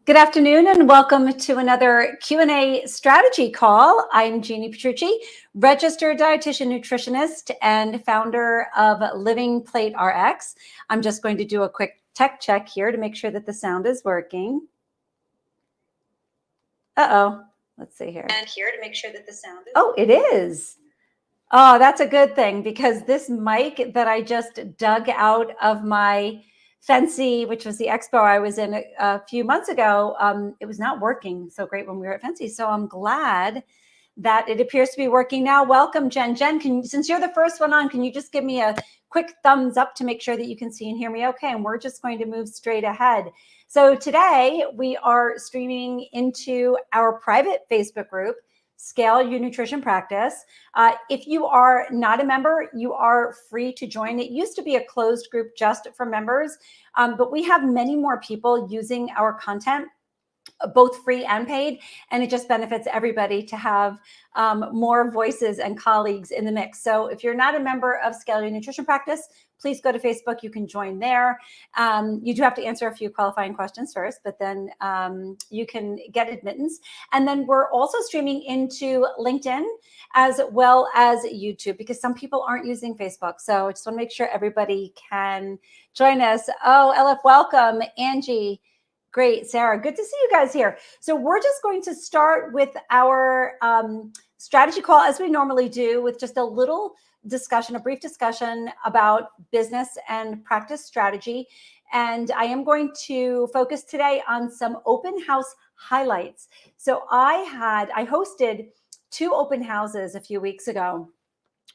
Good afternoon and welcome to another Q&A strategy call. I'm Jeannie Petrucci, registered dietitian nutritionist and founder of Living Plate RX. I'm just going to do a quick tech check here to make sure that the sound is working. Let's see here. And here to make sure that the sound is. Oh, it is. Oh, that's a good thing because this mic that I just dug out of my Fancy, which was the expo I was in a few months ago, it was not working so great when we were at Fancy. So I'm glad that it appears to be working now. Welcome, Jen. Jen, since you're the first one on, can you just give me a quick thumbs up to make sure that you can see and hear me okay? And we're just going to move straight ahead. So today we are streaming into our private Facebook group, Scale Your Nutrition Practice. If you are not a member, you are free to join. It used to be a closed group just for members, but we have many more people using our content, both free and paid, and it just benefits everybody to have more voices and colleagues in the mix. So if you're not a member of Scale Your Nutrition Practice, please go to Facebook. You can join there. You do have to answer a few qualifying questions first, but then you can get admittance. And then we're also streaming into LinkedIn as well as YouTube because some people aren't using Facebook. So I just want to make sure everybody can join us. Oh, LF, welcome. Angie. Great, Sarah. Good to see you guys here. So we're just going to start with our strategy call as we normally do, with just a little discussion, a brief discussion about business and practice strategy. And I am going to focus today on some open house highlights. So I hosted 2 open houses a few weeks ago,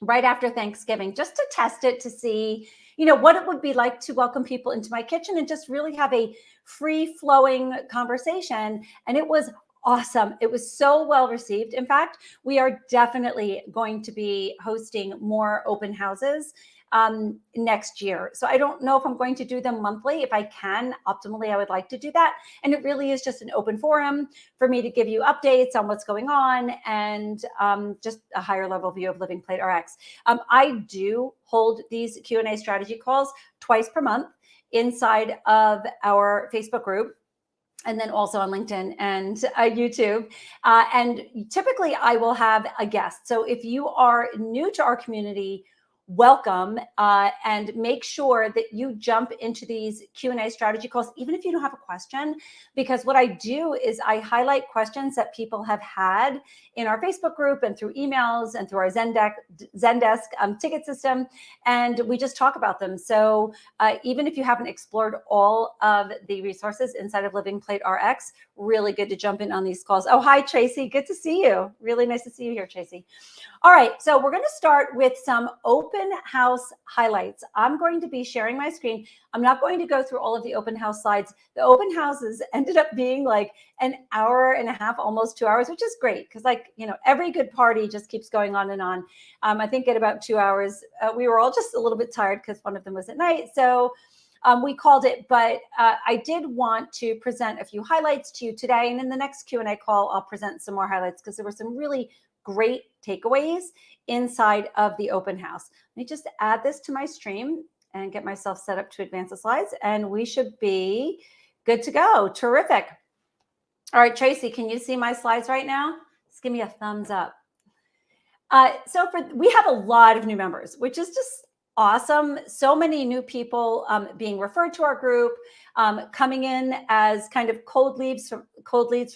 right after Thanksgiving, just to test it, to see, what it would be like to welcome people into my kitchen and just really have a free flowing conversation. And it was awesome. It was so well received. In fact, we are definitely going to be hosting more open houses next year. So I don't know if I'm going to do them monthly. If I can, optimally, I would like to do that. And it really is just an open forum for me to give you updates on what's going on and just a higher level view of Living Plate RX. I do hold these Q&A strategy calls twice per month inside of our Facebook group, and then also on LinkedIn and YouTube. And typically I will have a guest. So if you are new to our community, welcome, and make sure that you jump into these Q&A strategy calls, even if you don't have a question, because what I do is I highlight questions that people have had in our Facebook group and through emails and through our Zendesk ticket system, and we just talk about them. So even if you haven't explored all of the resources inside of Living Plate RX, really good to jump in on these calls. Oh, hi, Tracy. Good to see you. Really nice to see you here, Tracy. All right, so we're going to start with some open house highlights. I'm going to be sharing my screen. I'm not going to go through all of the open house slides. The open houses ended up being like an hour and a half, almost 2 hours, which is great because, every good party just keeps going on and on. I think at about 2 hours, we were all just a little bit tired because one of them was at night. So we called it, but I did want to present a few highlights to you today. And in the next Q&A call, I'll present some more highlights because there were some really great takeaways inside of the open house. Let me just add this to my stream and get myself set up to advance the slides, and we should be good to go. Terrific. All right, Tracy, can you see my slides right now? Just give me a thumbs up. We have a lot of new members, which is just awesome. So many new people being referred to our group, coming in as kind of cold leads from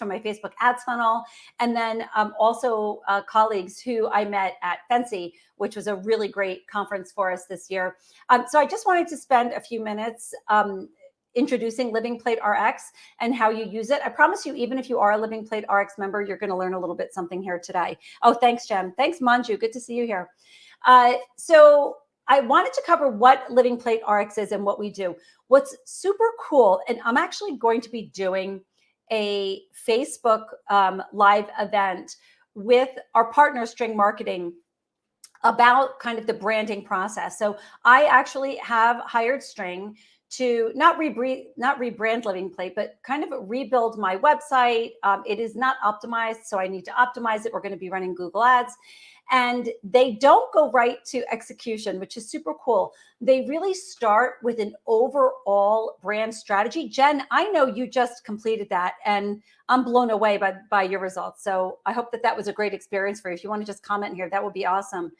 my Facebook ads funnel, and then also colleagues who I met at Fancy, which was a really great conference for us this year. So I just wanted to spend a few minutes introducing Living Plate RX and how you use it. I promise you, even if you are a Living Plate RX member, you're going to learn a little bit something here today. Oh, thanks, Jen. Thanks, Manju. Good to see you here. So I wanted to cover what Living Plate RX is and what we do. What's super cool, and I'm actually going to be doing a Facebook live event with our partner, String Marketing, about kind of the branding process. So I actually have hired String to not rebrand Living Plate, but kind of rebuild my website. It is not optimized, so I need to optimize it. We're going to be running Google Ads. And they don't go right to execution, which is super cool. They really start with an overall brand strategy. Jen, I know you just completed that, and I'm blown away by your results. So I hope that was a great experience for you. If you want to just comment here, that would be awesome.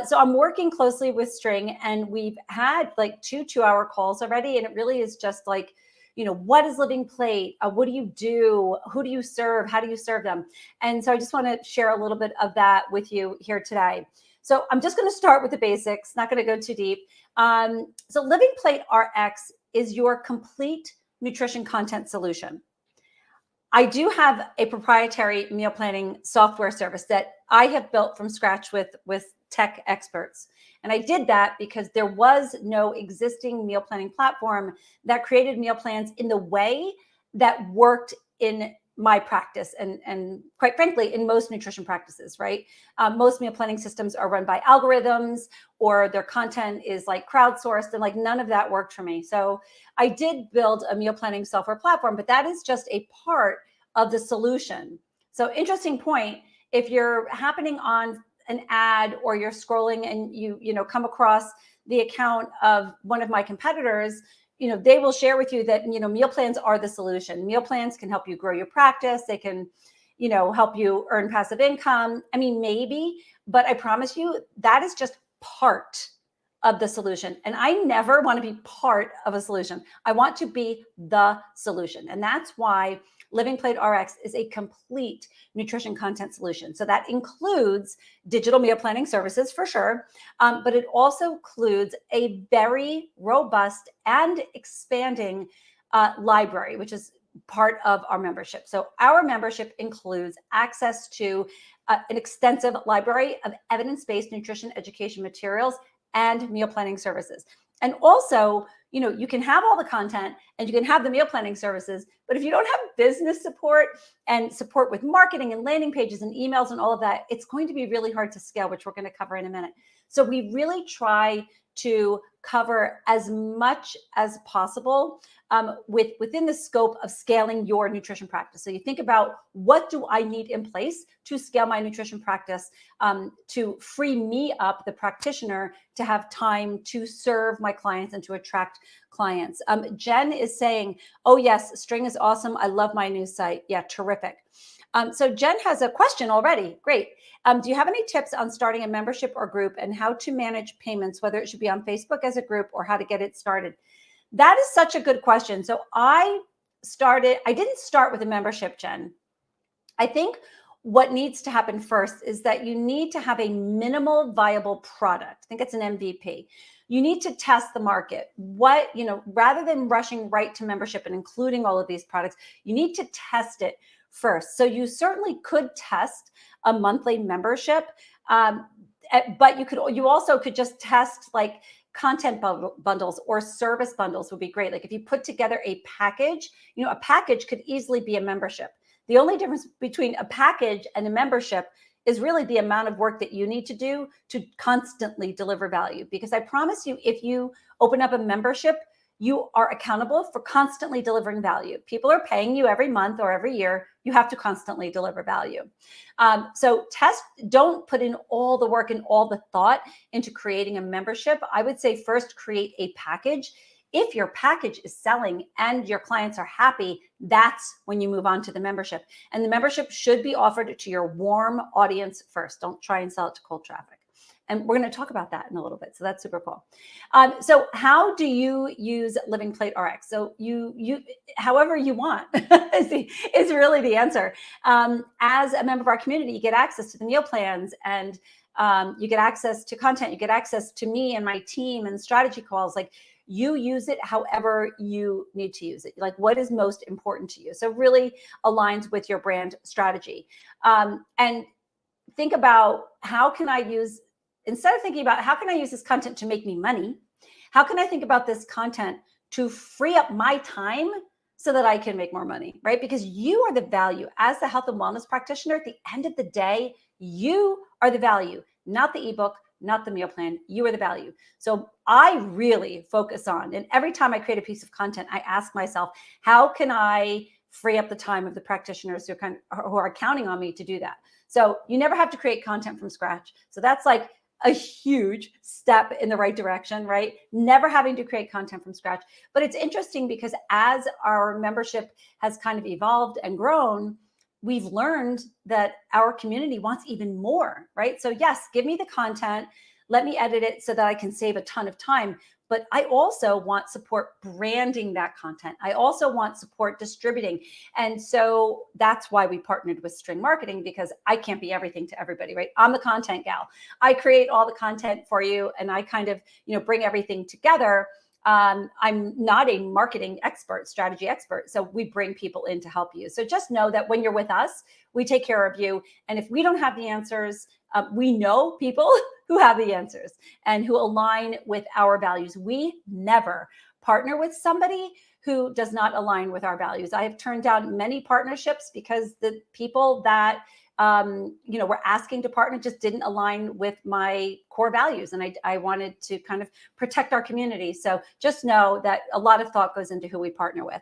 So I'm working closely with String, and we've had like 2-hour calls already. And it really is just like, what is Living Plate? What do you do? Who do you serve? How do you serve them? And so I just want to share a little bit of that with you here today. So I'm just going to start with the basics, not going to go too deep. So Living Plate RX is your complete nutrition content solution. I do have a proprietary meal planning software service that I have built from scratch with tech experts. And I did that because there was no existing meal planning platform that created meal plans in the way that worked in my practice and quite frankly, in most nutrition practices, right? Most meal planning systems are run by algorithms, or their content is like crowdsourced, and like none of that worked for me. So I did build a meal planning software platform, but that is just a part of the solution. So interesting point, if you're happening on an ad or you're scrolling and you come across the account of one of my competitors, they will share with you that, meal plans are the solution. Meal plans can help you grow your practice. They can, help you earn passive income. I mean, maybe, but I promise you that is just part of the solution. And I never want to be part of a solution. I want to be the solution. And that's why Living Plate RX is a complete nutrition content solution. So that includes digital meal planning services for sure, but it also includes a very robust and expanding library, which is part of our membership. So our membership includes access to an extensive library of evidence-based nutrition education materials and meal planning services. And also, you can have all the content and you can have the meal planning services, but if you don't have business support and support with marketing and landing pages and emails and all of that, it's going to be really hard to scale, which we're going to cover in a minute. So we really try to cover as much as possible within the scope of scaling your nutrition practice. So you think about, what do I need in place to scale my nutrition practice, to free me up, the practitioner, to have time to serve my clients and to attract clients. Jen is saying, oh yes, String is awesome. I love my new site. Yeah, terrific. So Jen has a question already. Great. Do you have any tips on starting a membership or group and how to manage payments, whether it should be on Facebook as a group or how to get it started? That is such a good question. So I didn't start with a membership, Jen. I think what needs to happen first is that you need to have a minimal viable product. I think it's an MVP. You need to test the market. Rather than rushing right to membership and including all of these products, you need to test it first. So you certainly could test a monthly membership, but you also could just test like content bundles or service bundles would be great. Like if you put together a package, a package could easily be a membership. The only difference between a package and a membership is really the amount of work that you need to do to constantly deliver value. Because I promise you, if you open up a membership, you are accountable for constantly delivering value. People are paying you every month or every year. You have to constantly deliver value. So don't put in all the work and all the thought into creating a membership. I would say first create a package. If your package is selling and your clients are happy, that's when you move on to the membership. And the membership should be offered to your warm audience first. Don't try and sell it to cold traffic. And we're going to talk about that in a little bit. So that's super cool. So how do you use Living Plate RX? So you however you want is really the answer. As a member of our community, you get access to the meal plans, and you get access to content. You get access to me and my team and strategy calls. Like, you use it however you need to use it. Like, what is most important to you? So really aligns with your brand strategy. And think about, instead of thinking about how can I use this content to make me money, how can I think about this content to free up my time so that I can make more money, right? Because you are the value. As the health and wellness practitioner, at the end of the day, you are the value, not the ebook, not the meal plan. You are the value. So I really focus on, and every time I create a piece of content, I ask myself, how can I free up the time of the practitioners who are counting on me to do that? So you never have to create content from scratch. So that's like a huge step in the right direction, right? Never having to create content from scratch. But it's interesting because as our membership has kind of evolved and grown, we've learned that our community wants even more, right? So yes, give me the content, let me edit it so that I can save a ton of time. But I also want support branding that content. I also want support distributing. And so that's why we partnered with String Marketing, because I can't be everything to everybody, right? I'm the content gal. I create all the content for you, and I kind of, bring everything together. I'm not a marketing expert, strategy expert. So we bring people in to help you. So just know that when you're with us, we take care of you. And if we don't have the answers, we know people who have the answers and who align with our values. We never partner with somebody who does not align with our values. I have turned down many partnerships because the people that were asking to partner just didn't align with my core values. And I wanted to kind of protect our community. So just know that a lot of thought goes into who we partner with.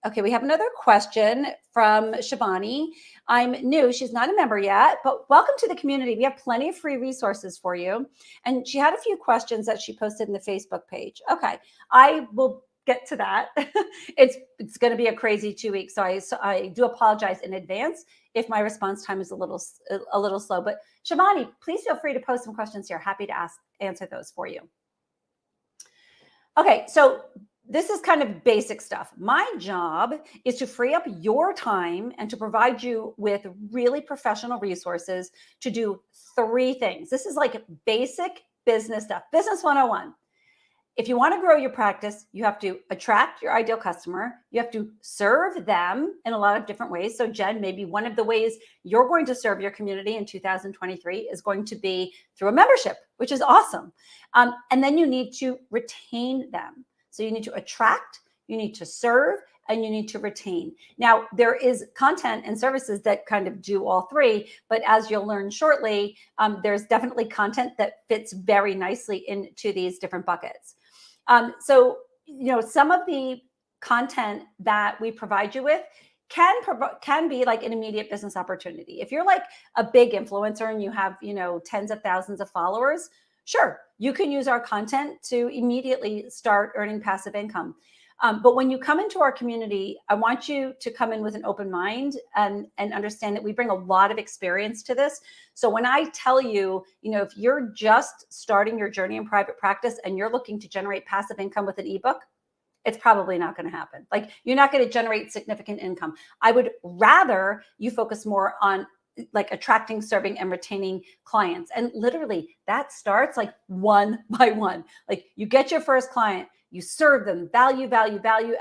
Okay, we have another question from Shivani. I'm new. She's not a member yet, but welcome to the community. We have plenty of free resources for you. And she had a few questions that she posted in the Facebook page. Okay, I will get to that. It's going to be a crazy 2 weeks. So I do apologize in advance if my response time is a little slow. But Shivani, please feel free to post some questions here. Happy to answer those for you. Okay, so this is kind of basic stuff. My job is to free up your time and to provide you with really professional resources to do 3 things. This is like basic business stuff, business 101. If you want to grow your practice, you have to attract your ideal customer. You have to serve them in a lot of different ways. So Jen, maybe one of the ways you're going to serve your community in 2023 is going to be through a membership, which is awesome. And then you need to retain them. So you need to attract, you need to serve, and you need to retain. Now, there is content and services that kind of do all 3, but as you'll learn shortly, there's definitely content that fits very nicely into these different buckets. So, some of the content that we provide you with can be like an immediate business opportunity. If you're like a big influencer and you have, tens of thousands of followers, sure, you can use our content to immediately start earning passive income. But when you come into our community, I want you to come in with an open mind and understand that we bring a lot of experience to this. So when I tell you, if you're just starting your journey in private practice and you're looking to generate passive income with an ebook, it's probably not going to happen. Like, you're not going to generate significant income. I would rather you focus more on like attracting, serving, and retaining clients. And literally that starts like one by one. Like, you get your first client, you serve them, value,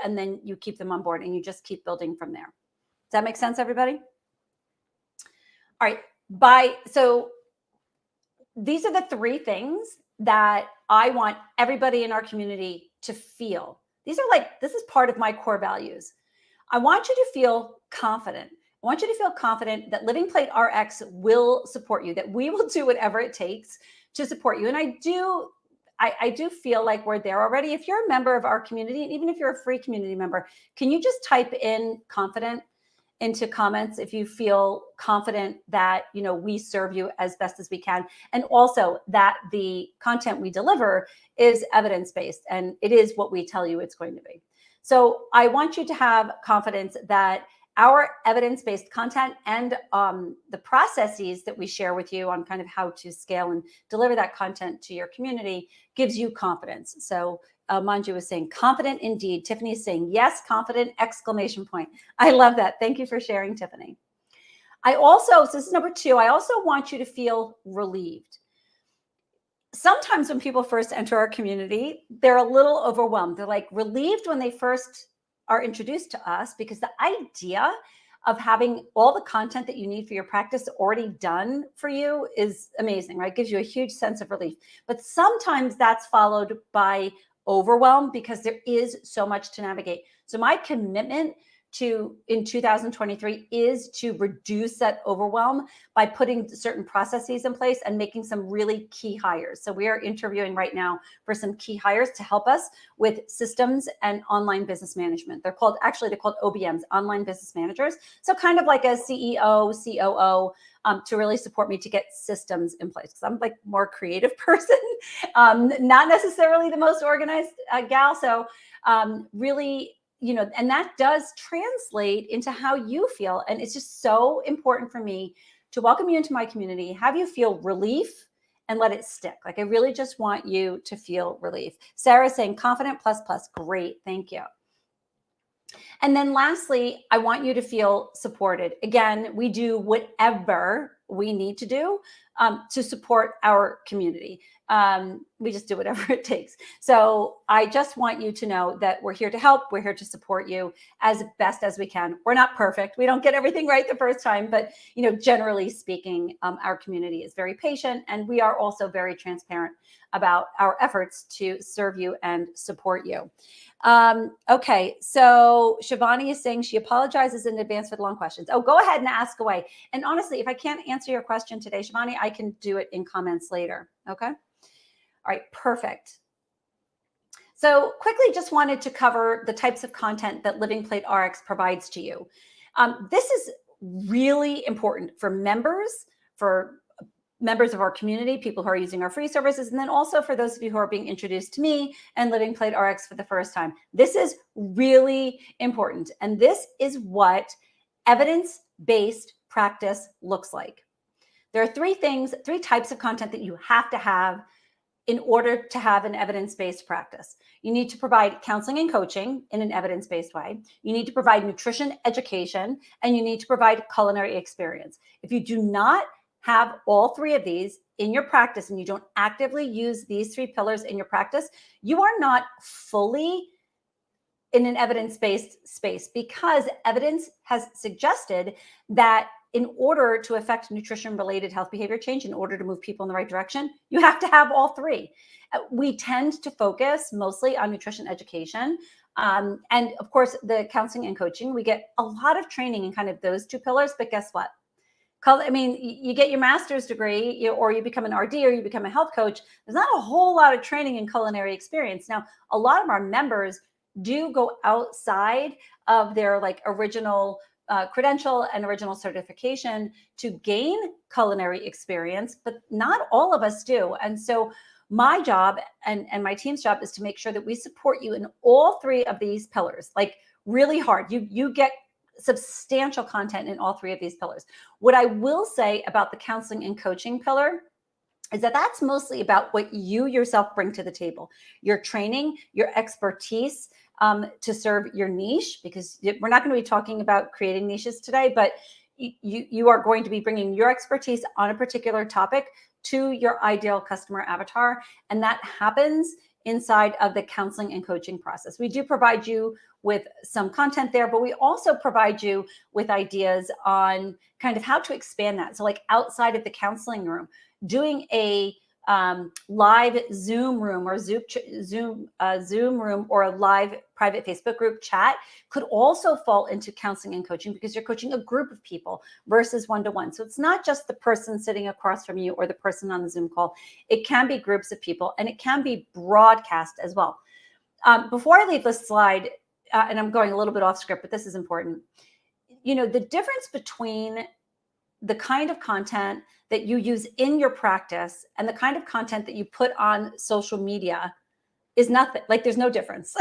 and then you keep them on board and you just keep building from there. Does that make sense, everybody? All right. So these are the 3 things that I want everybody in our community to feel. This is part of my core values. I want you to feel confident. I want you to feel confident that Living Plate RX will support you, that we will do whatever it takes to support you. And I do feel like we're there already. If you're a member of our community, and even if you're a free community member, can you just type in confident into comments if you feel confident that, we serve you as best as we can, and also that the content we deliver is evidence-based and it is what we tell you it's going to be. So I want you to have confidence that our evidence-based content and the processes that we share with you on kind of how to scale and deliver that content to your community gives you confidence. So Manju is saying confident indeed. Tiffany is saying yes, confident, exclamation point. I love that. Thank you for sharing, Tiffany. So this is number 2. I also want you to feel relieved. Sometimes when people first enter our community, they're a little overwhelmed. They're like relieved when they first are introduced to us, because the idea of having all the content that you need for your practice already done for you is amazing, right? It gives you a huge sense of relief. But sometimes that's followed by overwhelm because there is so much to navigate. So my commitment in 2023 is to reduce that overwhelm by putting certain processes in place and making some really key hires. So we are interviewing right now for some key hires to help us with systems and online business management. They're called OBMs, online business managers. So kind of like a CEO, COO, to really support me to get systems in place. Because I'm like more creative person, not necessarily the most organized gal. So really, and that does translate into how you feel. And it's just so important for me to welcome you into my community, have you feel relief and let it stick. Like I really just want you to feel relief. Sarah's saying confident plus plus. Great. Thank you. And then lastly, I want you to feel supported. Again, we do whatever we need to do to support our community. We just do whatever it takes. So I just want you to know that we're here to help. We're here to support you as best as we can. We're not perfect. We don't get everything right the first time, but generally speaking, our community is very patient, and we are also very transparent about our efforts to serve you and support you. Okay, so Shivani is saying she apologizes in advance for the long questions. Oh, go ahead and ask away. And honestly, if I can't answer your question today, Shivani, I can do it in comments later. Okay. All right, perfect. So quickly, just wanted to cover the types of content that Living Plate RX provides to you. This is really important for members of our community, people who are using our free services, and then also for those of you who are being introduced to me and Living Plate RX for the first time. This is really important. And this is what evidence-based practice looks like. There are three types of content that you have to have in order to have an evidence-based practice. You need to provide counseling and coaching in an evidence-based way. You need to provide nutrition education, and you need to provide culinary experience. If you do not have all three of these in your practice and you don't actively use these three pillars in your practice, you are not fully in an evidence-based space, because evidence has suggested that in order to affect nutrition-related health behavior change, in order to move people in the right direction, you have to have all three. We tend to focus mostly on nutrition education. And of course, the counseling and coaching, we get a lot of training in kind of those two pillars, but guess what? I mean, you get your master's degree, or you become an RD, or you become a health coach. There's not a whole lot of training in culinary experience. Now, a lot of our members do go outside of their original credential and original certification to gain culinary experience, but not all of us do. And so my job and my team's job is to make sure that we support you in all three of these pillars, really hard. You get substantial content in all three of these pillars. What I will say about the counseling and coaching pillar is that that's mostly about what you yourself bring to the table, your training, your expertise to serve your niche, because we're not going to be talking about creating niches today, but you are going to be bringing your expertise on a particular topic to your ideal customer avatar. And that happens inside of the counseling and coaching process. We do provide you with some content there, but we also provide you with ideas on kind of how to expand that. So outside of the counseling room, doing a live Zoom room or Zoom room or a live private Facebook group chat could also fall into counseling and coaching, because you're coaching a group of people versus one-to-one. So it's not just the person sitting across from you or the person on the Zoom call. It can be groups of people, and it can be broadcast as well. Before I leave this slide, and I'm going a little bit off script, but this is important. The difference between the kind of content that you use in your practice and the kind of content that you put on social media is nothing. There's no difference.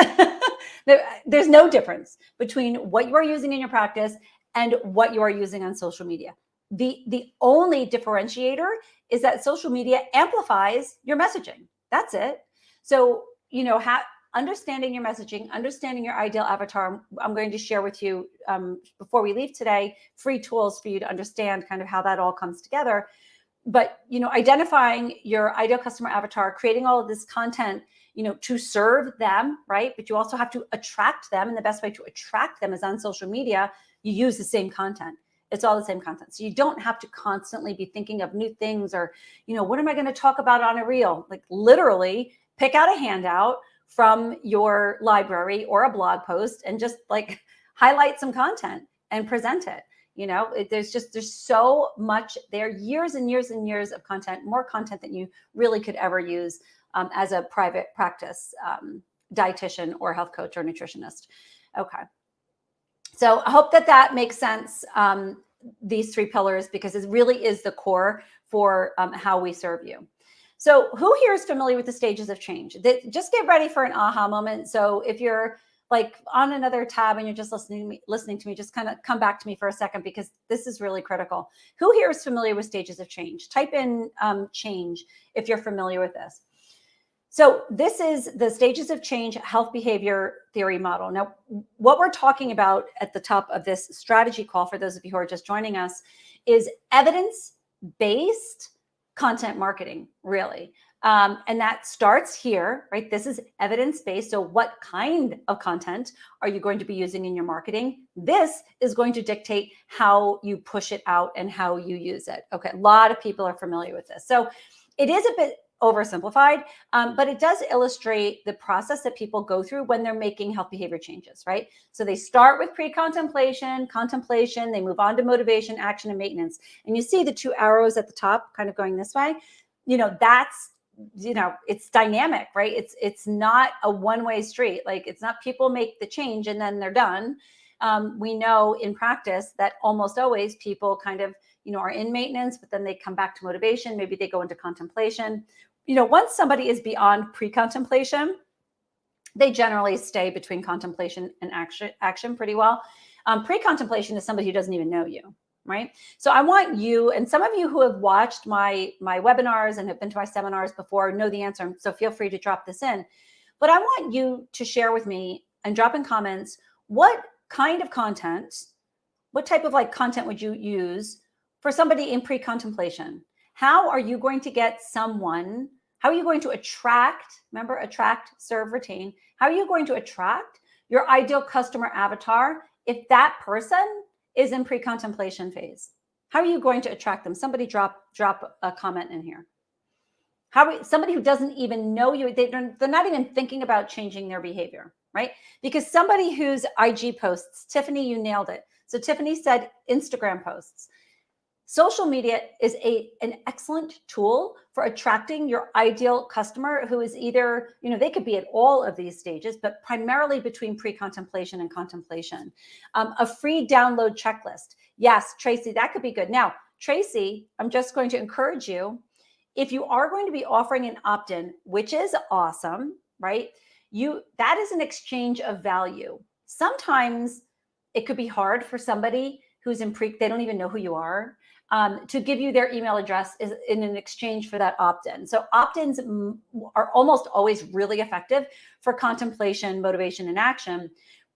There's no difference between what you are using in your practice and what you are using on social media. The only differentiator is that social media amplifies your messaging. That's it. So, understanding your messaging, understanding your ideal avatar. I'm going to share with you before we leave today, free tools for you to understand kind of how that all comes together. But, identifying your ideal customer avatar, creating all of this content, to serve them, right? But you also have to attract them. And the best way to attract them is on social media. You use the same content. It's all the same content. So you don't have to constantly be thinking of new things or, what am I going to talk about on a reel? Literally pick out a handout from your library or a blog post and just highlight some content and present it. There's so much there, years and years and years of content, more content than you really could ever use as a private practice dietitian or health coach or nutritionist. Okay. So I hope that makes sense, these three pillars, because it really is the core for how we serve you. So who here is familiar with the stages of change? Just get ready for an aha moment. So if you're like on another tab and you're just listening to me, just kind of come back to me for a second, because this is really critical. Who here is familiar with stages of change? Type in change if you're familiar with this. So this is the stages of change health behavior theory model. Now, what we're talking about at the top of this strategy call, for those of you who are just joining us, is evidence-based content marketing, really. And that starts here, right? This is evidence-based. So what kind of content are you going to be using in your marketing? This is going to dictate how you push it out and how you use it. Okay, a lot of people are familiar with this. So it is a bit oversimplified, but it does illustrate the process that people go through when they're making health behavior changes, right? So they start with pre-contemplation, contemplation, they move on to motivation, action, and maintenance. And you see the two arrows at the top kind of going this way. That's, it's dynamic, right? It's not a one-way street. Like, it's not people make the change and then they're done. We know in practice that almost always people kind of, are in maintenance, but then they come back to motivation. Maybe they go into contemplation. Once somebody is beyond pre-contemplation, they generally stay between contemplation and action pretty well. Pre-contemplation is somebody who doesn't even know you, right? So I want you, and some of you who have watched my webinars and have been to my seminars before know the answer. So feel free to drop this in. But I want you to share with me and drop in comments, what kind of content, what type of content would you use for somebody in pre-contemplation? How are you going to get someone, how are you going to attract, remember, attract, serve, retain. How are you going to attract your ideal customer avatar if that person is in pre-contemplation phase? How are you going to attract them? Somebody drop a comment in here. Somebody who doesn't even know you, they're not even thinking about changing their behavior, right? Because somebody whose IG posts, Tiffany, you nailed it. So Tiffany said Instagram posts. Social media is an excellent tool for attracting your ideal customer, who is either, they could be at all of these stages, but primarily between pre-contemplation and contemplation. A free download checklist. Yes, Tracy, that could be good. Now, Tracy, I'm just going to encourage you, if you are going to be offering an opt-in, which is awesome, right? That is an exchange of value. Sometimes it could be hard for somebody who's in they don't even know who you are, to give you their email address is in an exchange for that opt-in. So opt-ins are almost always really effective for contemplation, motivation, and action.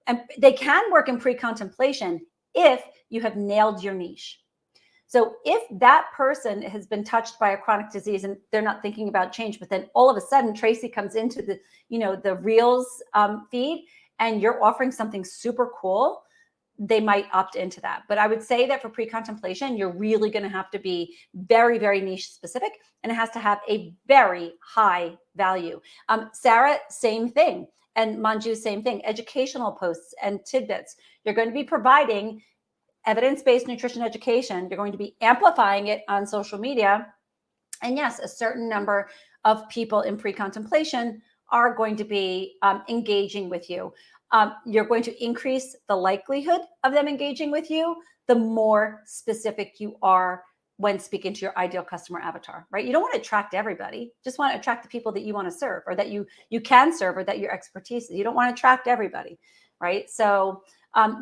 And they can work in pre-contemplation if you have nailed your niche. So if that person has been touched by a chronic disease and they're not thinking about change, but then all of a sudden Tracy comes into the Reels feed and you're offering something super cool, they might opt into that. But I would say that for pre-contemplation, you're really going to have to be very, very niche specific, and it has to have a very high value. Sarah, same thing. And Manju, same thing. Educational posts and tidbits. You're going to be providing evidence-based nutrition education. You're going to be amplifying it on social media. And yes, a certain number of people in pre-contemplation are going to be engaging with you. You're going to increase the likelihood of them engaging with you the more specific you are when speaking to your ideal customer avatar, right? You don't want to attract everybody. Just want to attract the people that you want to serve, or that you can serve, or that your expertise is. You don't want to attract everybody, right? So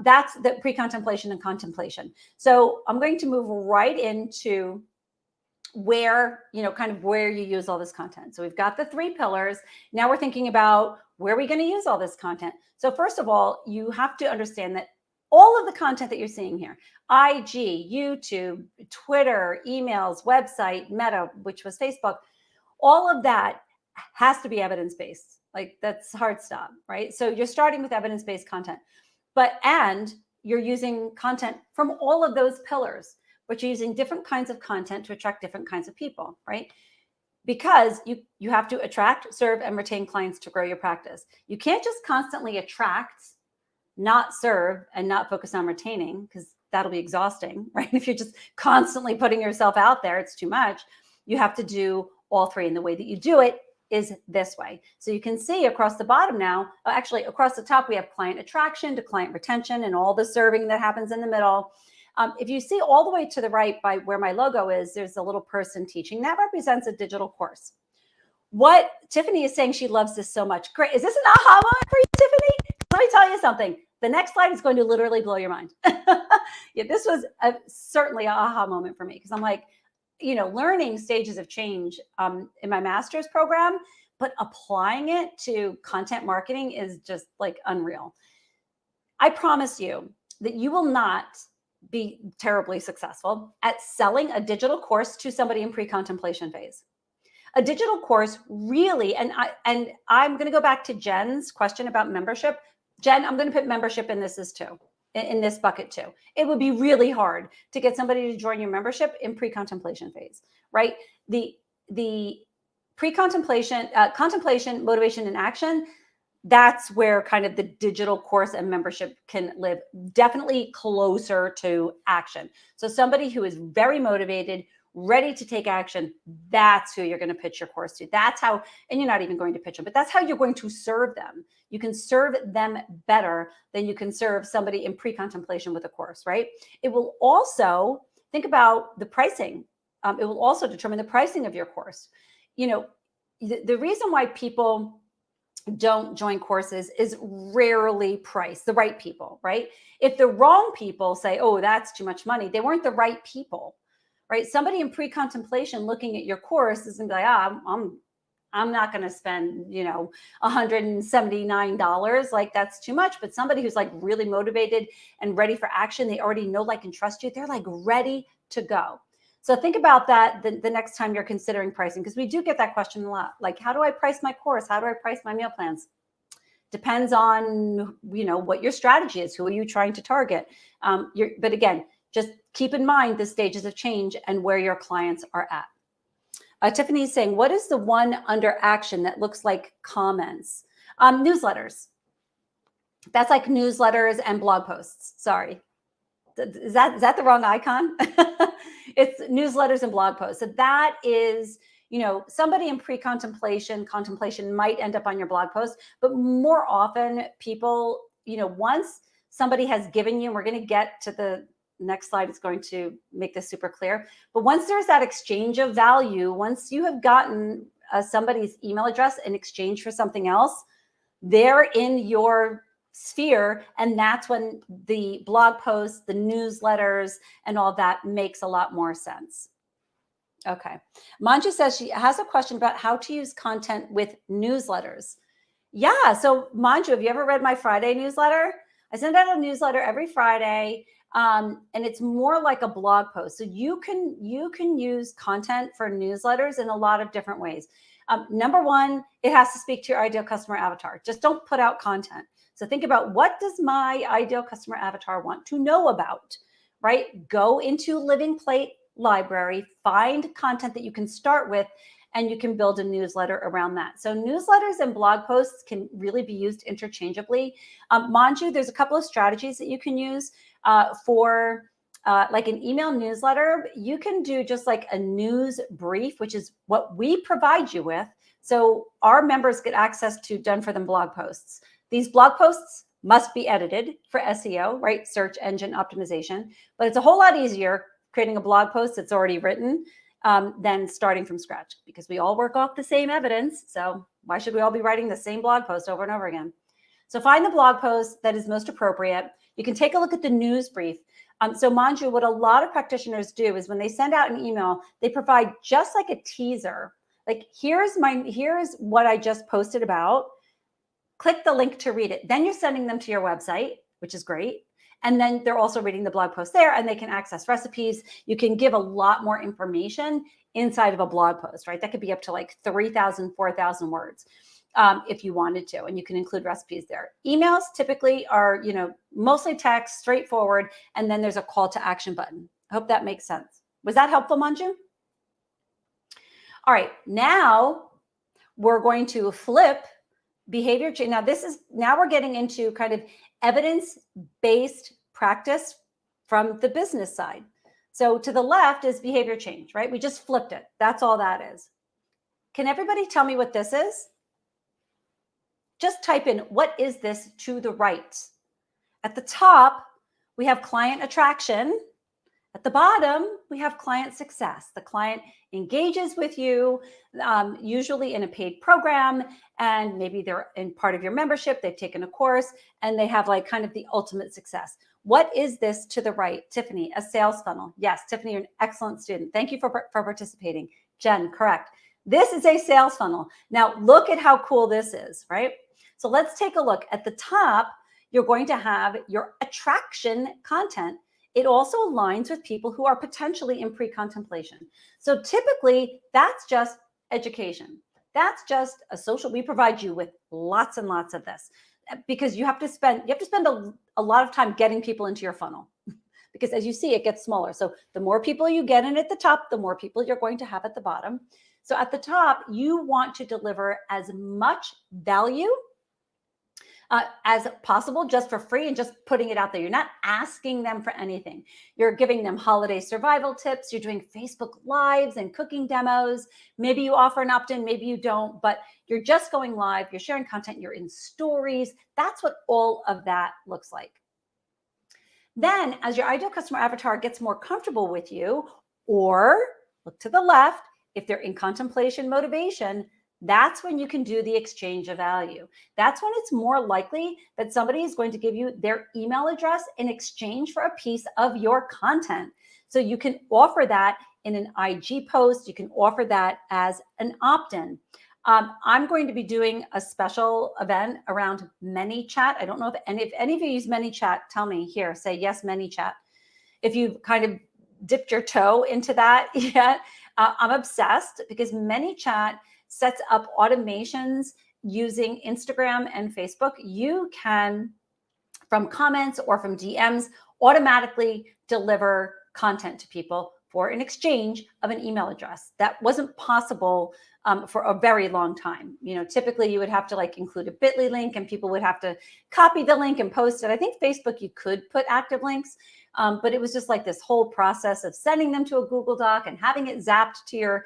that's the pre-contemplation and contemplation. So I'm going to move right into where, kind of where you use all this content. So we've got the three pillars. Now we're thinking about where are we going to use all this content? So first of all, you have to understand that all of the content that you're seeing here, IG, YouTube, Twitter, emails, website, Meta, which was Facebook, all of that has to be evidence-based. Like, that's hard stop, right? So you're starting with evidence-based content, and you're using content from all of those pillars, but you're using different kinds of content to attract different kinds of people, right? Because you have to attract, serve, and retain clients to grow your practice. You can't just constantly attract not serve and not focus on retaining, because that'll be exhausting, right? If you're just constantly putting yourself out there, it's too much. You have to do all three. And the way that you do it is this way. So you can see across the bottom now, actually across the top, we have client attraction to client retention and all the serving that happens in the middle. If you see all the way to the right by where my logo is, there's a little person teaching. That represents a digital course. What Tiffany is saying, she loves this so much. Great. Is this an aha moment for you, Tiffany? Let me tell you something. The next slide is going to literally blow your mind. Yeah, this was certainly an aha moment for me, because I'm like, learning stages of change in my master's program, but applying it to content marketing is just like unreal. I promise you that you will not be terribly successful at selling a digital course to somebody in pre-contemplation phase. A digital course really, and I'm going to go back to Jen's question about membership. Jen, I'm going to put membership in this in this bucket too. It would be really hard to get somebody to join your membership in pre-contemplation phase, right? The pre-contemplation, contemplation, motivation, and action, that's where kind of the digital course and membership can live, definitely closer to action. So somebody who is very motivated, ready to take action, that's who you're going to pitch your course to. That's how, and you're not even going to pitch them, but that's how you're going to serve them. You can serve them better than you can serve somebody in pre-contemplation with a course, right? It will also, think about the pricing. It will also determine the pricing of your course. The reason why people don't join courses is rarely price, the right people, right? If the wrong people say, oh, that's too much money, they weren't the right people, right? Somebody in pre-contemplation looking at your course is gonna be like, I'm not going to spend, $179. Like, that's too much. But somebody who's like really motivated and ready for action, they already know, like, and trust you. They're like ready to go. So think about that the next time you're considering pricing, because we do get that question a lot. Like, how do I price my course? How do I price my meal plans? Depends on, what your strategy is. Who are you trying to target? But again, just keep in mind the stages of change and where your clients are at. Tiffany is saying, what is the one under action that looks like comments? Newsletters. That's like newsletters and blog posts. Sorry. Is that the wrong icon? It's newsletters and blog posts. So that is, somebody in contemplation might end up on your blog post, but more often people, once somebody has given you, and we're going to get to the next slide, is going to make this super clear. But once there's that exchange of value, once you have gotten somebody's email address in exchange for something else, they're in your sphere. And that's when the blog posts, the newsletters, and all that makes a lot more sense. Okay. Manju says she has a question about how to use content with newsletters. Yeah. So Manju, have you ever read my Friday newsletter? I send out a newsletter every Friday. And it's more like a blog post. So you can use content for newsletters in a lot of different ways. Number one, it has to speak to your ideal customer avatar. Just don't put out content. So think about, what does my ideal customer avatar want to know about, right? Go into Living Plate library, find content that you can start with, and you can build a newsletter around that. So newsletters and blog posts can really be used interchangeably. Manju, there's a couple of strategies that you can use for like an email newsletter. You can do just like a news brief, which is what we provide you with. So our members get access to done for them blog posts. These blog posts must be edited for SEO, right? Search engine optimization. But it's a whole lot easier creating a blog post that's already written than starting from scratch, because we all work off the same evidence. So why should we all be writing the same blog post over and over again? So find the blog post that is most appropriate. You can take a look at the news brief. So Manju, what a lot of practitioners do is when they send out an email, they provide just like a teaser. Like, here's what I just posted about. Click the link to read it. Then you're sending them to your website, which is great. And then they're also reading the blog post there, and they can access recipes. You can give a lot more information inside of a blog post, right? That could be up to like 3,000, 4,000 words if you wanted to, and you can include recipes there. Emails typically are, mostly text, straightforward, and then there's a call to action button. I hope that makes sense. Was that helpful, Manju? All right, now we're going to flip behavior change. Now we're getting into kind of evidence-based practice from the business side. So to the left is behavior change, right? We just flipped it. That's all that is. Can everybody tell me what this is? Just type in, what is this to the right? At the top, we have client attraction. At the bottom, we have client success. The client engages with you, usually in a paid program, and maybe they're in part of your membership, they've taken a course, and they have like kind of the ultimate success. What is this to the right? Tiffany, a sales funnel. Yes, Tiffany, you're an excellent student. Thank you for participating. Jen, correct. This is a sales funnel. Now, look at how cool this is, right? So let's take a look. At the top, you're going to have your attraction content. It also aligns with people who are potentially in pre-contemplation. So typically, that's just education. That's just a social. We provide you with lots and lots of this because you have to spend a lot of time getting people into your funnel because as you see, it gets smaller. So the more people you get in at the top, the more people you're going to have at the bottom. So at the top, you want to deliver as much value as possible, just for free and just putting it out there. You're not asking them for anything. You're giving them holiday survival tips. You're doing Facebook Lives and cooking demos. Maybe you offer an opt-in, maybe you don't, but you're just going live. You're sharing content. You're in stories. That's what all of that looks like. Then as your ideal customer avatar gets more comfortable with you, or look to the left, if they're in contemplation motivation, that's when you can do the exchange of value. That's when it's more likely that somebody is going to give you their email address in exchange for a piece of your content. So you can offer that in an IG post. You can offer that as an opt-in. I'm going to be doing a special event around ManyChat. I don't know if any of you use ManyChat. Tell me here, say yes, ManyChat. If you've kind of dipped your toe into that yet, I'm obsessed because ManyChat sets up automations using Instagram and Facebook. You can, from comments or from DMs, automatically deliver content to people for an exchange of an email address. That wasn't possible for a very long time. You know, typically you would have to like include a bit.ly link and people would have to copy the link and post it. I think Facebook, you could put active links, but it was just like this whole process of sending them to a Google Doc and having it zapped to your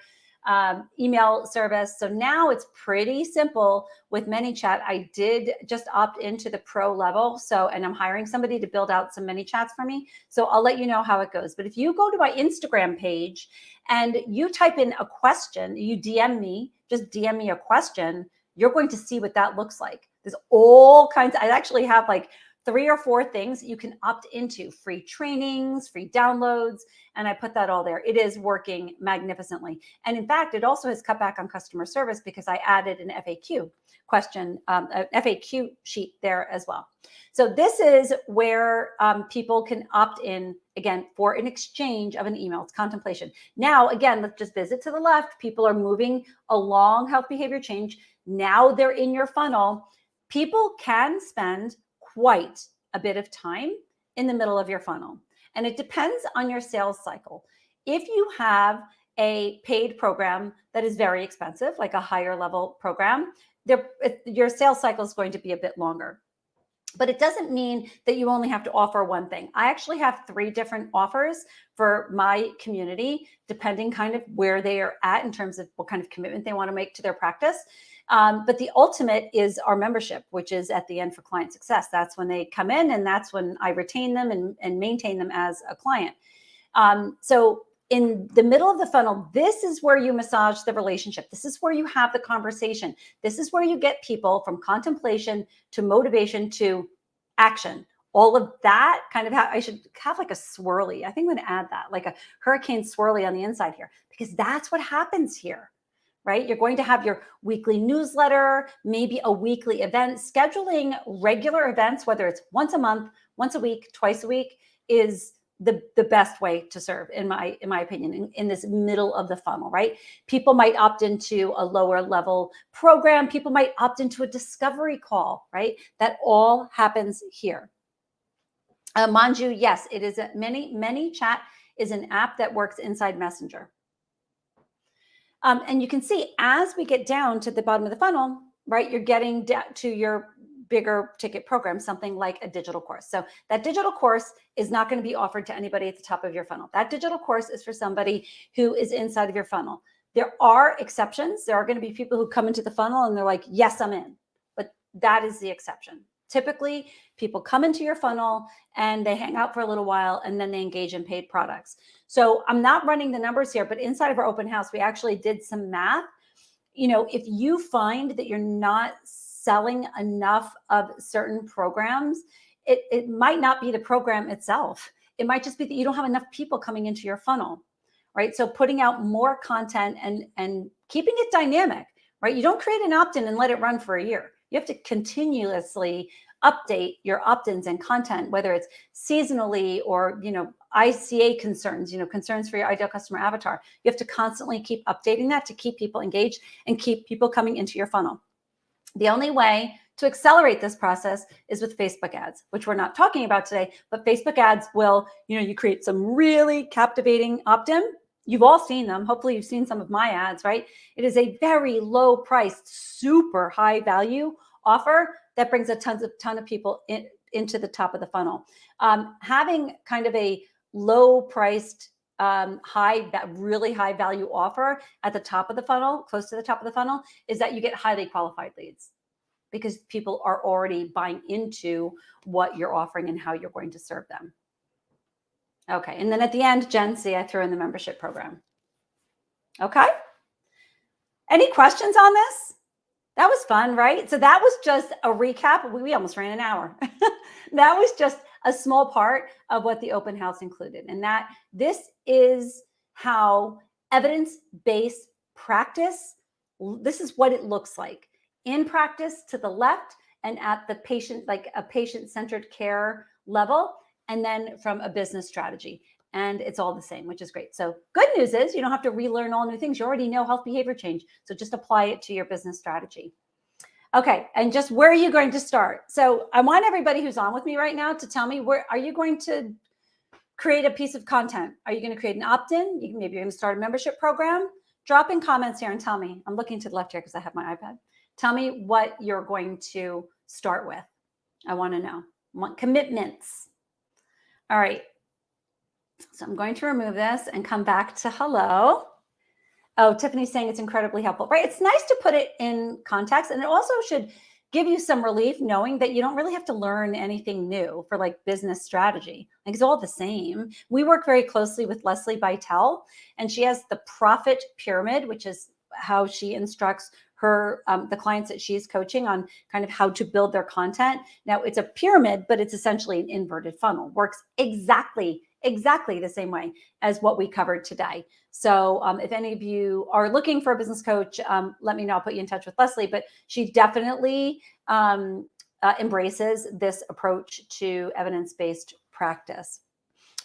email service. So now it's pretty simple with ManyChat. I did just opt into the pro level. So, and I'm hiring somebody to build out some ManyChats for me. So I'll let you know how it goes. But if you go to my Instagram page and you type in a question, you DM me, just DM me a question, you're going to see what that looks like. There's all kinds. I actually have like 3 or 4 things you can opt into: free trainings, free downloads, and I put that all there. It is working magnificently. And in fact, it also has cut back on customer service because I added an FAQ question, an FAQ sheet there as well. So this is where people can opt in, again, for an exchange of an email. It's contemplation. Now, again, let's just visit to the left. People are moving along health behavior change. Now they're in your funnel. People can spend quite a bit of time in the middle of your funnel. And it depends on your sales cycle. If you have a paid program that is very expensive, like a higher level program, your sales cycle is going to be a bit longer. But it doesn't mean that you only have to offer one thing. I actually have 3 different offers for my community, depending kind of where they are at in terms of what kind of commitment they want to make to their practice. But the ultimate is our membership, which is at the end for client success. That's when they come in and that's when I retain them and maintain them as a client. So in the middle of the funnel, this is where you massage the relationship. This is where you have the conversation. This is where you get people from contemplation to motivation to action. All of that kind of, I should have like a swirly. I think I'm going to add that, like a hurricane swirly on the inside here, because that's what happens here. Right? You're going to have your weekly newsletter, maybe a weekly event. Scheduling regular events, whether it's once a month, once a week, twice a week, is the best way to serve, in my opinion, in this middle of the funnel, right? People might opt into a lower level program. People might opt into a discovery call, right? That all happens here. Manju, yes, it is ManyChat is an app that works inside Messenger. And you can see as we get down to the bottom of the funnel, right, you're getting to your bigger ticket program, something like a digital course. So that digital course is not going to be offered to anybody at the top of your funnel. That digital course is for somebody who is inside of your funnel. There are exceptions. There are going to be people who come into the funnel and they're like, yes, I'm in. But that is the exception. Typically, people come into your funnel and they hang out for a little while and then they engage in paid products. So I'm not running the numbers here, but inside of our open house, we actually did some math. If you find that you're not selling enough of certain programs, it might not be the program itself. It might just be that you don't have enough people coming into your funnel, right? So putting out more content and keeping it dynamic, right? You don't create an opt-in and let it run for a year. You have to continuously update your opt-ins and content, whether it's seasonally or, ICA concerns, concerns for your ideal customer avatar. You have to constantly keep updating that to keep people engaged and keep people coming into your funnel. The only way to accelerate this process is with Facebook ads, which we're not talking about today, but Facebook ads will, you create some really captivating opt-in. You've all seen them. Hopefully you've seen some of my ads, right? It is a very low priced, super high value offer that brings a ton of people into the top of the funnel. Having kind of a low priced, really high value offer at the top of the funnel, close to the top of the funnel, is that you get highly qualified leads because people are already buying into what you're offering and how you're going to serve them. Okay, and then at the end, Jen, see, I threw in the membership program. Okay. Any questions on this? That was fun, right? So that was just a recap. We almost ran an hour. That was just a small part of what the open house included. And that this is how evidence-based practice, this is what it looks like in practice to the left and at the patient, like a patient-centered care level, and then from a business strategy. And it's all the same, which is great. So good news is you don't have to relearn all new things. You already know health behavior change. So just apply it to your business strategy. Okay, and just where are you going to start? So I want everybody who's on with me right now to tell me, where are you going to create a piece of content? Are you going to create an opt-in? Maybe you're going to start a membership program. Drop in comments here and tell me. I'm looking to the left here because I have my iPad. Tell me what you're going to start with. I want to know. I want commitments. All right. So I'm going to remove this and come back to hello. Oh, Tiffany's saying it's incredibly helpful, right? It's nice to put it in context, and it also should give you some relief knowing that you don't really have to learn anything new for like business strategy. Like it's all the same. We work very closely with Leslie Beitel, and she has the profit pyramid, which is how she instructs her the clients that she's coaching on kind of how to build their content. Now it's a pyramid, but it's essentially an inverted funnel. Works exactly the same way as what we covered today. So if any of you are looking for a business coach, let me know. I'll put you in touch with Leslie, but she definitely embraces this approach to evidence-based practice.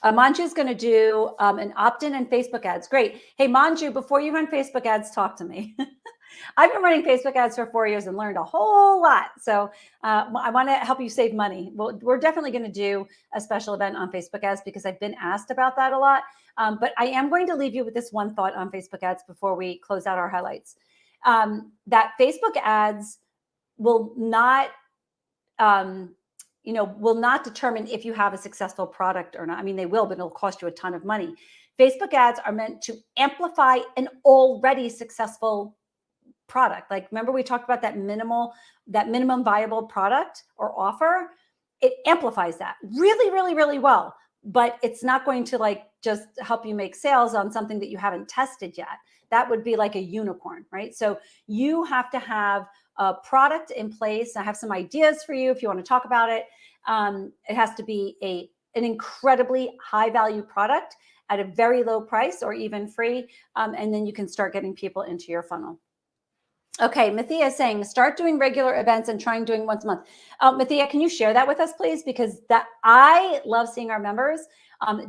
Manju is going to do an opt-in and Facebook ads. Great. Hey, Manju, before you run Facebook ads, talk to me. I've been running Facebook ads for 4 years and learned a whole lot. So I want to help you save money. Well, we're definitely going to do a special event on Facebook ads because I've been asked about that a lot. But I am going to leave you with this one thought on Facebook ads before we close out our highlights. That Facebook ads will not, will not determine if you have a successful product or not. I mean, they will, but it'll cost you a ton of money. Facebook ads are meant to amplify an already successful product. Like, remember we talked about that minimum viable product or offer? It amplifies that really, really, really well. But it's not going to like just help you make sales on something that you haven't tested yet. That would be like a unicorn, right? So you have to have a product in place. I have some ideas for you if you want to talk about it. It has to be an incredibly high value product at a very low price or even free. And then you can start getting people into your funnel. Okay, Mathia is saying, start doing regular events and trying doing once a month. Mathia, can you share that with us, please? Because I love seeing our members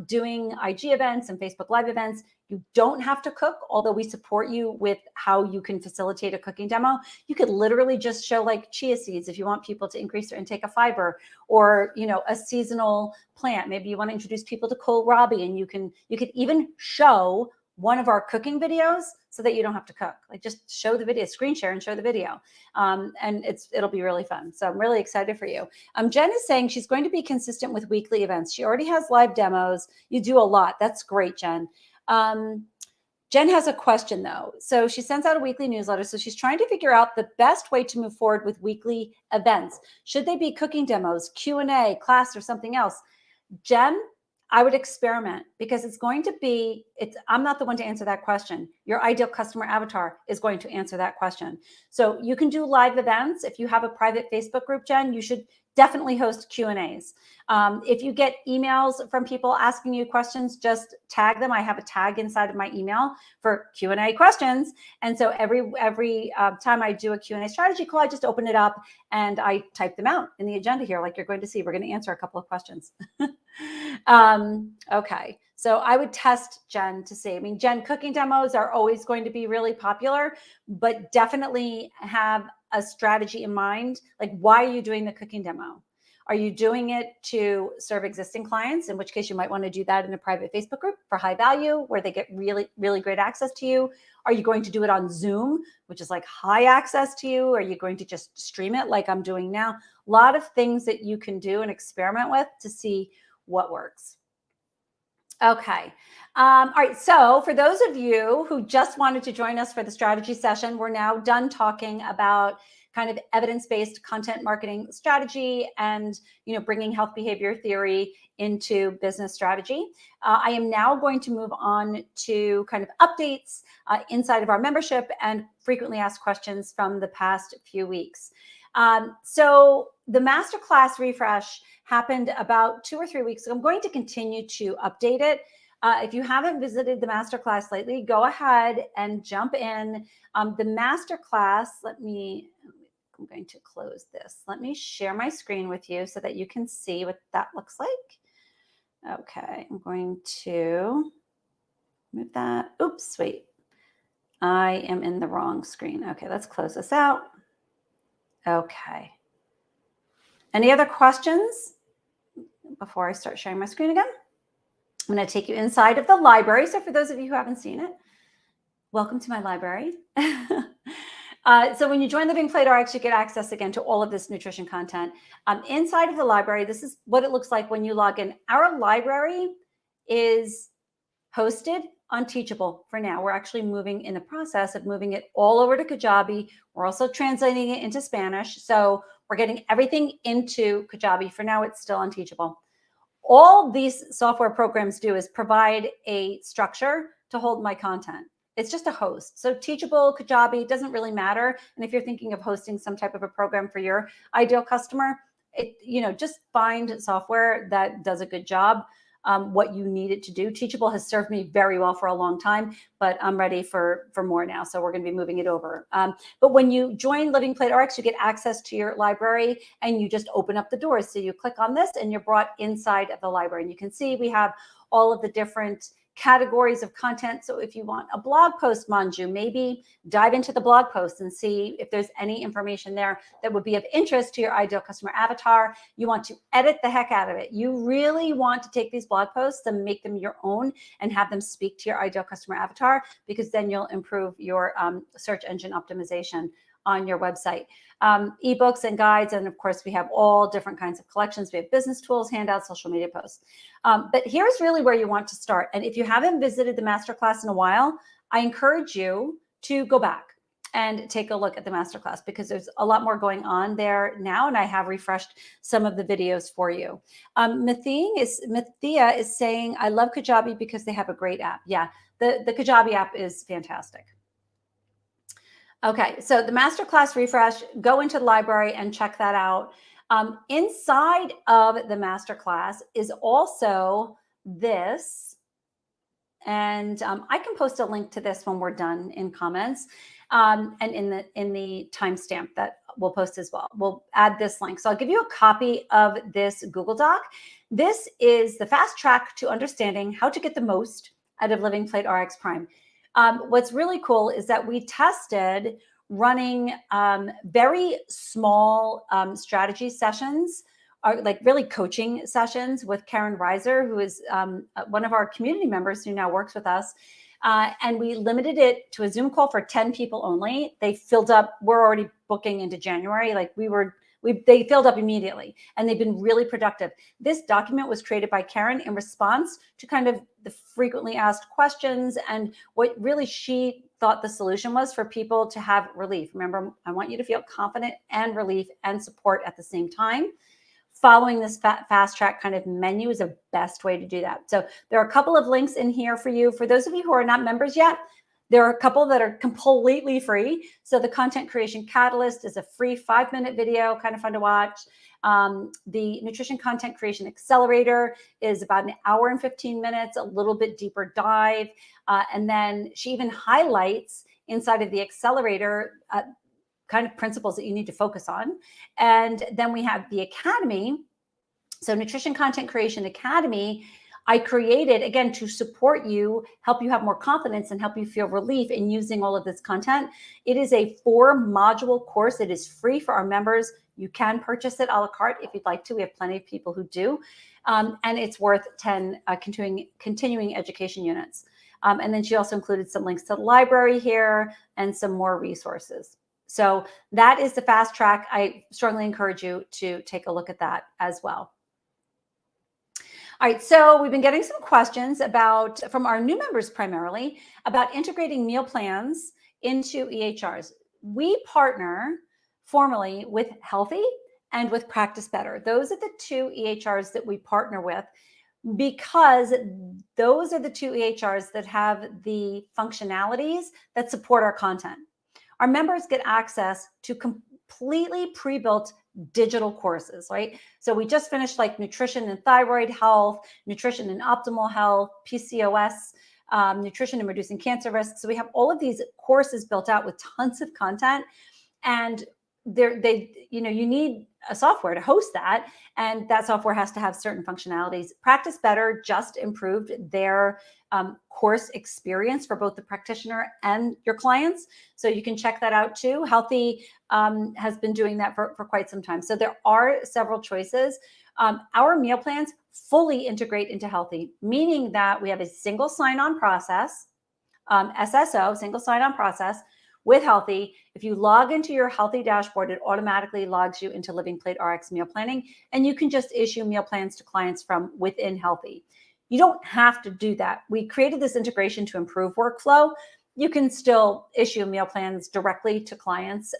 doing IG events and Facebook Live events. You don't have to cook, although we support you with how you can facilitate a cooking demo. You could literally just show like chia seeds if you want people to increase their intake of fiber, or a seasonal plant. Maybe you want to introduce people to kohlrabi, and you could even show one of our cooking videos so that you don't have to cook. Like just show the video, screen share and show the video. And it'll be really fun. So I'm really excited for you. Jen is saying she's going to be consistent with weekly events. She already has live demos. You do a lot. That's great, Jen. Jen has a question though. So she sends out a weekly newsletter. So she's trying to figure out the best way to move forward with weekly events. Should they be cooking demos, Q&A, class, or something else? Jen, I would experiment because I'm not the one to answer that question. Your ideal customer avatar is going to answer that question. So you can do live events. If you have a private Facebook group, Jen, you should definitely host Q&As. If you get emails from people asking you questions, just tag them. I have a tag inside of my email for Q&A questions. And so every time I do a Q&A strategy call, I just open it up and I type them out in the agenda here. Like you're going to see, we're going to answer a couple of questions. Okay. So I would test, Jen, to see. I mean, Jen, cooking demos are always going to be really popular, but definitely have a strategy in mind. Like, why are you doing the cooking demo? Are you doing it to serve existing clients? In which case you might want to do that in a private Facebook group for high value where they get really, really great access to you. Are you going to do it on Zoom, which is like high access to you? Are you going to just stream it like I'm doing now? A lot of things that you can do and experiment with to see what works. Okay. All right. So for those of you who just wanted to join us for the strategy session, we're now done talking about kind of evidence-based content marketing strategy and, bringing health behavior theory into business strategy. I am now going to move on to kind of updates inside of our membership and frequently asked questions from the past few weeks. So the masterclass refresh happened about 2 or 3 weeks ago. I'm going to continue to update it. If you haven't visited the masterclass lately, go ahead and jump in. The masterclass, I'm going to close this. Let me share my screen with you so that you can see what that looks like. Okay, I'm going to move that. Oops, wait. I am in the wrong screen. Okay, let's close this out. Okay. Any other questions before I start sharing my screen again? I'm going to take you inside of the library. So for those of you who haven't seen it, welcome to my library. So when you join Living Plate RX, you get access again to all of this nutrition content. Inside of the library, this is what it looks like when you log in. Our library is hosted on Teachable for now. We're actually moving in the process of moving it all over to Kajabi. We're also translating it into Spanish. So we're getting everything into Kajabi. For now, it's still on Teachable. All these software programs do is provide a structure to hold my content. It's just a host. So Teachable, Kajabi, doesn't really matter. And if you're thinking of hosting some type of a program for your ideal customer, just find software that does a good job. What you need it to do. Teachable has served me very well for a long time, but I'm ready for more now. So we're going to be moving it over. But when you join Living Plate RX, you get access to your library and you just open up the doors. So you click on this and you're brought inside of the library. And you can see we have all of the different categories of content. So if you want a blog post, Manju, maybe dive into the blog post and see if there's any information there that would be of interest to your ideal customer avatar. You want to edit the heck out of it. You really want to take these blog posts and make them your own and have them speak to your ideal customer avatar, because then you'll improve your search engine optimization on your website. Ebooks and guides. And of course, we have all different kinds of collections. We have business tools, handouts, social media posts. But here's really where you want to start. And if you haven't visited the masterclass in a while, I encourage you to go back and take a look at the masterclass, because there's a lot more going on there now. And I have refreshed some of the videos for you. Mithia is saying, I love Kajabi because they have a great app. Yeah, the Kajabi app is fantastic. Okay, so the masterclass refresh, go into the library and check that out. Inside of the masterclass is also this, and I can post a link to this when we're done in comments, and in the timestamp that we'll post as well. We'll add this link. So I'll give you a copy of this Google Doc. This is the fast track to understanding how to get the most out of Living Plate RX Prime. What's really cool is that we tested running very small strategy sessions, like really coaching sessions with Karen Reiser, who is one of our community members who now works with us. And we limited it to a Zoom call for 10 people only. They filled up. We're already booking into January. Like they filled up immediately, and they've been really productive. This document was created by Karen in response to kind of the frequently asked questions and what really she thought the solution was for people to have relief. Remember, I want you to feel confident and relief and support at the same time. Following this fast track kind of menu is the best way to do that. So there are a couple of links in here for you. For those of you who are not members yet, there are a couple that are completely free. So the Content Creation Catalyst is a free 5-minute video, kind of fun to watch. The Nutrition Content Creation Accelerator is about an hour and 15 minutes, a little bit deeper dive. And then she even highlights inside of the accelerator kind of principles that you need to focus on. And then we have the Academy. So Nutrition Content Creation Academy, I created, again, to support you, help you have more confidence and help you feel relief in using all of this content. It is a 4-module course. It is free for our members. You can purchase it a la carte if you'd like to. We have plenty of people who do. And it's worth 10 continuing education units. And then she also included some links to the library here and some more resources. So that is the fast track. I strongly encourage you to take a look at that as well. All right, so we've been getting some questions from our new members primarily about integrating meal plans into EHRs. We partner formally with Healthy and with Practice Better. Those are the 2 EHRs that we partner with because those are the 2 EHRs that have the functionalities that support our content. Our members get access to completely pre-built digital courses, right? So we just finished like nutrition and thyroid health, nutrition and optimal health, PCOS, nutrition and reducing cancer risk. So we have all of these courses built out with tons of content, and you need a software to host that, and that software has to have certain functionalities. Practice Better just improved their course experience for both the practitioner and your clients, so you can check that out too. Healthy has been doing that for quite some time. So there are several choices. Our meal plans fully integrate into Healthy, meaning that we have a single sign-on process, SSO, single sign-on process, with Healthy. If you log into your Healthy dashboard, it automatically logs you into Living Plate RX meal planning, and you can just issue meal plans to clients from within Healthy. You don't have to do that. We created this integration to improve workflow. You can still issue meal plans directly to clients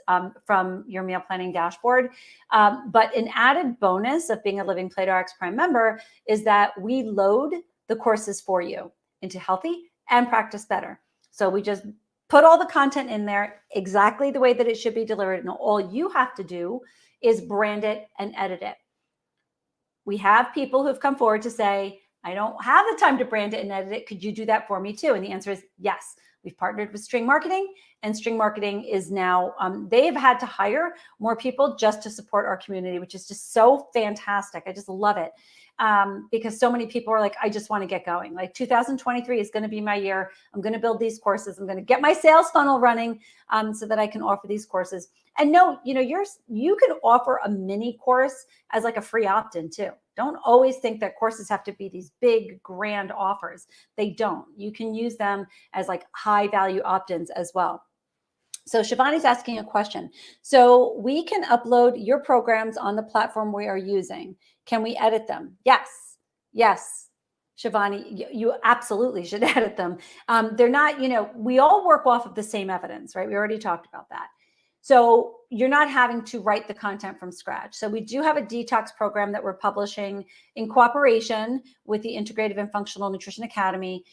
from your meal planning dashboard. But an added bonus of being a Living Plate RX Prime member is that we load the courses for you into Healthy and Practice Better. So we just put all the content in there exactly the way that it should be delivered. And all you have to do is brand it and edit it. We have people who've come forward to say, I don't have the time to brand it and edit it. Could you do that for me too? And the answer is yes. We've partnered with String Marketing, and String Marketing is now, they've had to hire more people just to support our community, which is just so fantastic. I just love it. Because so many people are like, I just want to get going. Like 2023 is going to be my year. I'm going to build these courses. I'm going to get my sales funnel running so that I can offer these courses. And no, you can offer a mini course as like a free opt-in too. Don't always think that courses have to be these big, grand offers. They don't. You can use them as like high value opt-ins as well. So Shivani's asking a question. So we can upload your programs on the platform we are using. Can we edit them? Yes. Yes. Shivani, you absolutely should edit them. They're not, we all work off of the same evidence, right? We already talked about that. So you're not having to write the content from scratch. So we do have a detox program that we're publishing in cooperation with the Integrative and Functional Nutrition Academy.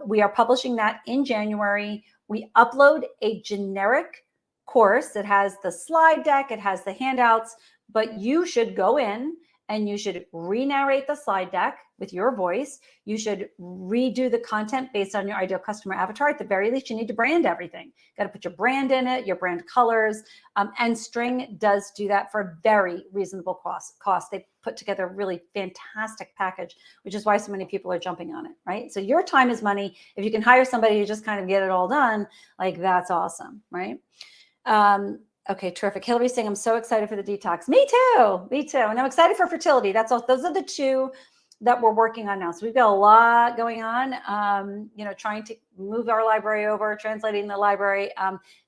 We are publishing that in January. We upload a generic course that has the slide deck, it has the handouts, but you should go in and you should re-narrate the slide deck with your voice. You should redo the content based on your ideal customer avatar. At the very least, you need to brand everything. Got to put your brand in it, your brand colors. And String does do that for a very reasonable cost. They put together a really fantastic package, which is why so many people are jumping on it, right? So your time is money. If you can hire somebody to just kind of get it all done, like that's awesome, right? Okay, terrific. Hillary's saying, I'm so excited for the detox. Me too. And I'm excited for fertility. Those are the two that we're working on now. So we've got a lot going on, trying to move our library over, translating the library.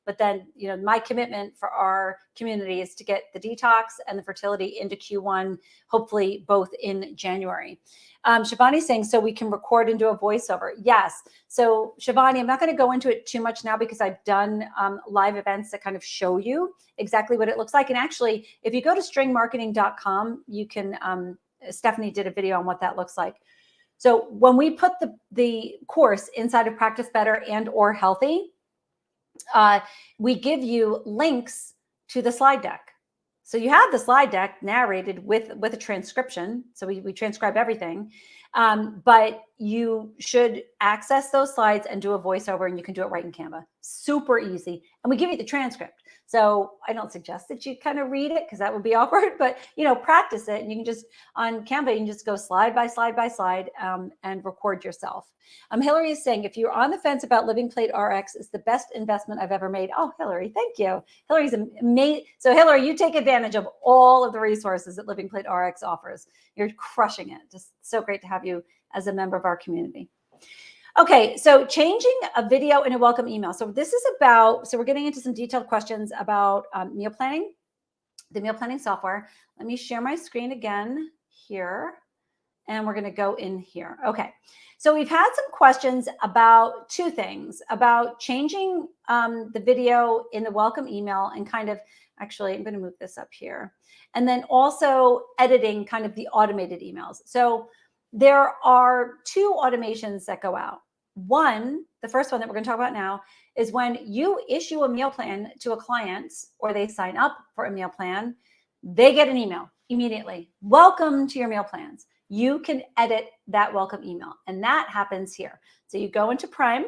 But then, my commitment for our community is to get the detox and the fertility into Q1, hopefully both in January. Shivani's saying, so we can record and do a voiceover. Yes. So Shivani, I'm not going to go into it too much now because I've done live events that kind of show you exactly what it looks like. And actually, if you go to stringmarketing.com, you can, Stephanie did a video on what that looks like. So when we put the course inside of Practice Better and or Healthy, we give you links to the slide deck. So you have the slide deck narrated with a transcription. So we transcribe everything, but you should access those slides and do a voiceover, and you can do it right in Canva. Super easy. And we give you the transcript. So I don't suggest that you kind of read it because that would be awkward, but practice it, and you can just on Canva, you can just go slide by slide by slide and record yourself. Hillary is saying, if you're on the fence about Living Plate RX, is the best investment I've ever made. Oh, Hillary, thank you. Hillary's amazing. So Hillary, you take advantage of all of the resources that Living Plate RX offers. You're crushing it. Just so great to have you as a member of our community. Okay, so changing a video in a welcome email. So this is about, so we're getting into some detailed questions about meal planning, the meal planning software. Let me share my screen again here, and we're going to go in here. Okay, so we've had some questions about two things, about changing the video in the welcome email and kind of, actually, I'm going to move this up here, and then also editing kind of the automated emails. So there are two automations that go out. One, the first one that we're going to talk about now, is when you issue a meal plan to a client or they sign up for a meal plan, they get an email immediately. Welcome to your meal plans. You can edit that welcome email, and that happens here. So you go into Prime,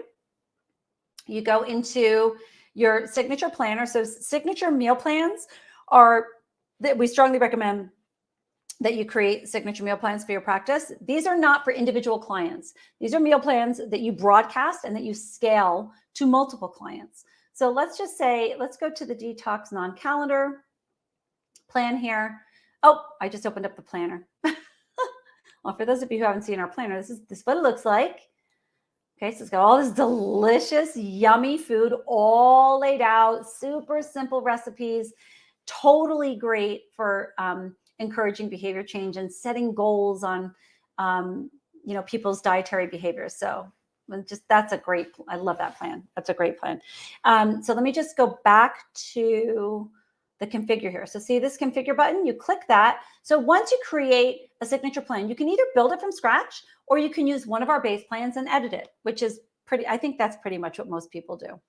you go into your signature planner. So signature meal plans are that we strongly recommend that you create signature meal plans for your practice. These are not for individual clients. These are meal plans that you broadcast and that you scale to multiple clients. So let's just say, let's go to the detox non-calendar plan here. Oh, I just opened up the planner. Well, for those of you who haven't seen our planner, this is what it looks like. Okay, so it's got all this delicious, yummy food all laid out, super simple recipes, totally great for encouraging behavior change and setting goals on, people's dietary behaviors. So that's a great, I love that plan. That's a great plan. So let me just go back to the configure here. So see this configure button, you click that. So once you create a signature plan, you can either build it from scratch or you can use one of our base plans and edit it, which is I think that's pretty much what most people do.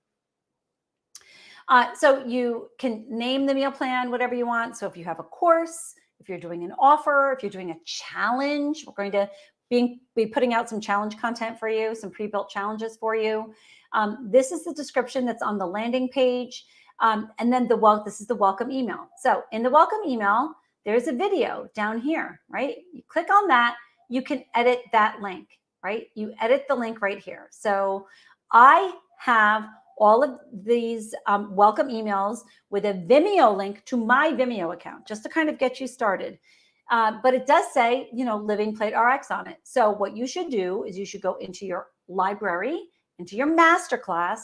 So you can name the meal plan whatever you want. So if you have a course, if you're doing an offer, if you're doing a challenge, we're going to be putting out some challenge content for you, some pre-built challenges for you. This is the description that's on the landing page. And then this is the welcome email. So in the welcome email, there's a video down here, right? You click on that, you can edit that link, right? You edit the link right here. So I have all of these welcome emails with a Vimeo link to my Vimeo account, just to kind of get you started. But it does say, Living Plate RX on it. So what you should do is you should go into your library, into your masterclass,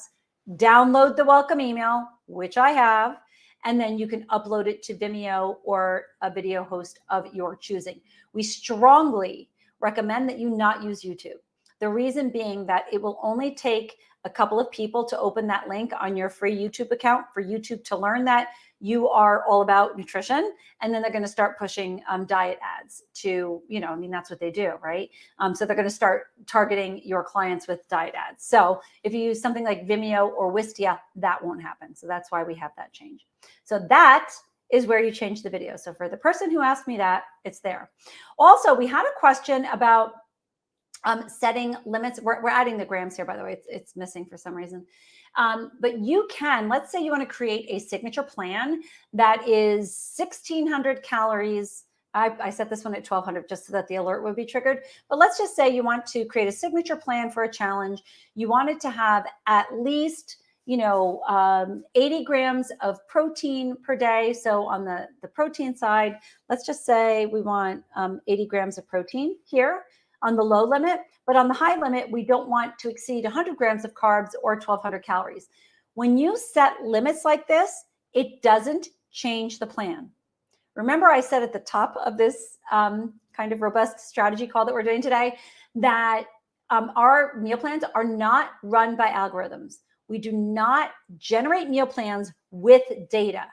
download the welcome email, which I have, and then you can upload it to Vimeo or a video host of your choosing. We strongly recommend that you not use YouTube. The reason being that it will only take a couple of people to open that link on your free YouTube account for YouTube to learn that you are all about nutrition. And then they're going to start pushing diet ads to, that's what they do, right? So they're going to start targeting your clients with diet ads. So if you use something like Vimeo or Wistia, that won't happen. So that's why we have that change. So that is where you change the video. So for the person who asked me that, it's there. Also, we had a question about setting limits. We're adding the grams here, by the way. It's missing for some reason. But you can, let's say you want to create a signature plan that is 1,600 calories. I set this one at 1,200 just so that the alert would be triggered. But let's just say you want to create a signature plan for a challenge. You want it to have at least, 80 grams of protein per day. So on the protein side, let's just say we want 80 grams of protein here on the low limit, but on the high limit, we don't want to exceed 100 grams of carbs or 1,200 calories. When you set limits like this, it doesn't change the plan. Remember, I said at the top of this kind of robust strategy call that we're doing today that our meal plans are not run by algorithms. We do not generate meal plans with data,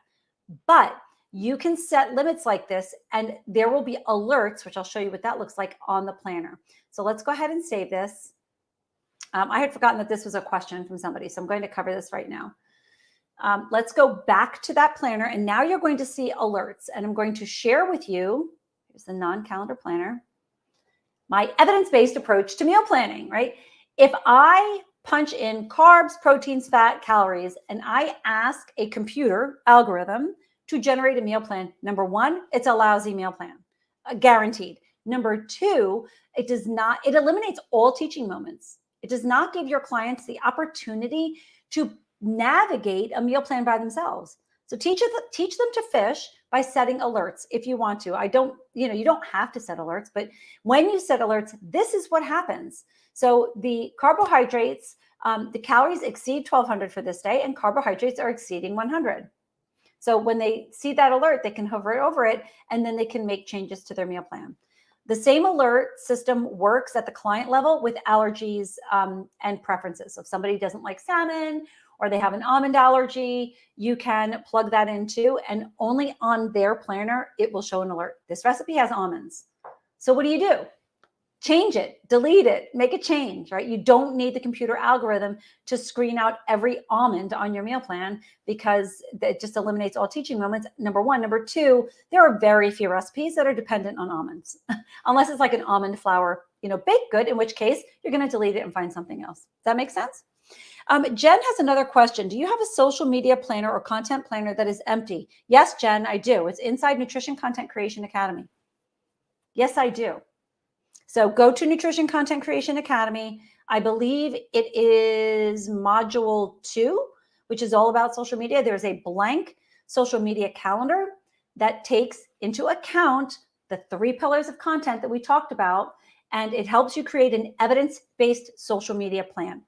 but you can set limits like this and there will be alerts, which I'll show you what that looks like on the planner. So let's go ahead and save this. I had forgotten that this was a question from somebody, so I'm going to cover this right now. Let's go back to that planner, and now you're going to see alerts, and I'm going to share with you, here's the non-calendar planner, my evidence-based approach to meal planning, right? If I punch in carbs, proteins, fat, calories, and I ask a computer algorithm to generate a meal plan, number one, it's a lousy meal plan, guaranteed. Number two, it eliminates all teaching moments. It does not give your clients the opportunity to navigate a meal plan by themselves. So teach them to fish by setting alerts if you want to. You don't have to set alerts, but when you set alerts, this is what happens. So the carbohydrates, the calories exceed 1,200 for this day, and carbohydrates are exceeding 100. So when they see that alert, they can hover over it, and then they can make changes to their meal plan. The same alert system works at the client level with allergies and preferences. So if somebody doesn't like salmon or they have an almond allergy, you can plug that into, and only on their planner, it will show an alert. This recipe has almonds. So what do? Change it, delete it, make a change, right? You don't need the computer algorithm to screen out every almond on your meal plan because it just eliminates all teaching moments, number one. Number two, there are very few recipes that are dependent on almonds, unless it's like an almond flour, baked good, in which case you're going to delete it and find something else. Does that make sense? Jen has another question. Do you have a social media planner or content planner that is empty? Yes, Jen, I do. It's inside Nutrition Content Creation Academy. Yes, I do. So go to Nutrition Content Creation Academy. I believe it is module 2, which is all about social media. There's a blank social media calendar that takes into account the 3 pillars of content that we talked about, and it helps you create an evidence-based social media plan.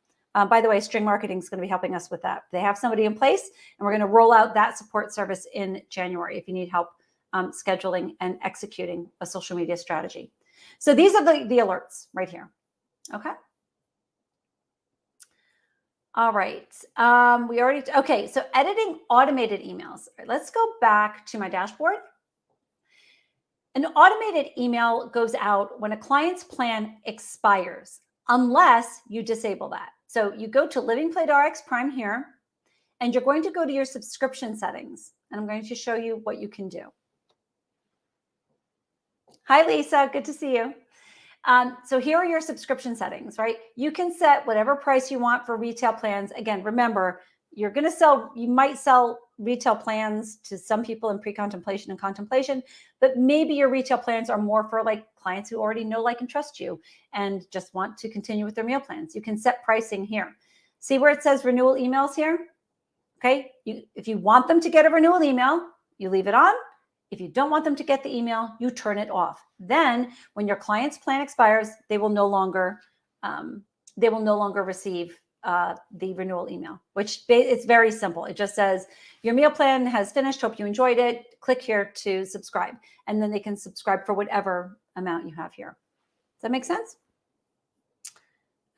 By the way, String Marketing is going to be helping us with that. They have somebody in place, and we're going to roll out that support service in January if you need help scheduling and executing a social media strategy. So these are the alerts right here. Okay. All right. Okay. So editing automated emails. All right, let's go back to my dashboard. An automated email goes out when a client's plan expires, unless you disable that. So you go to LivingPlateRx Prime here, and you're going to go to your subscription settings, and I'm going to show you what you can do. Hi, Lisa. Good to see you. So here are your subscription settings, right? You can set whatever price you want for retail plans. Again, remember, you might sell retail plans to some people in pre-contemplation and contemplation, but maybe your retail plans are more for like clients who already know, like, and trust you and just want to continue with their meal plans. You can set pricing here. See where it says renewal emails here? Okay. If you want them to get a renewal email, you leave it on. If you don't want them to get the email, you turn it off. Then when your client's plan expires, they will no longer receive the renewal email, which it's very simple. It just says your meal plan has finished. Hope you enjoyed it. Click here to subscribe. And then they can subscribe for whatever amount you have here. Does that make sense?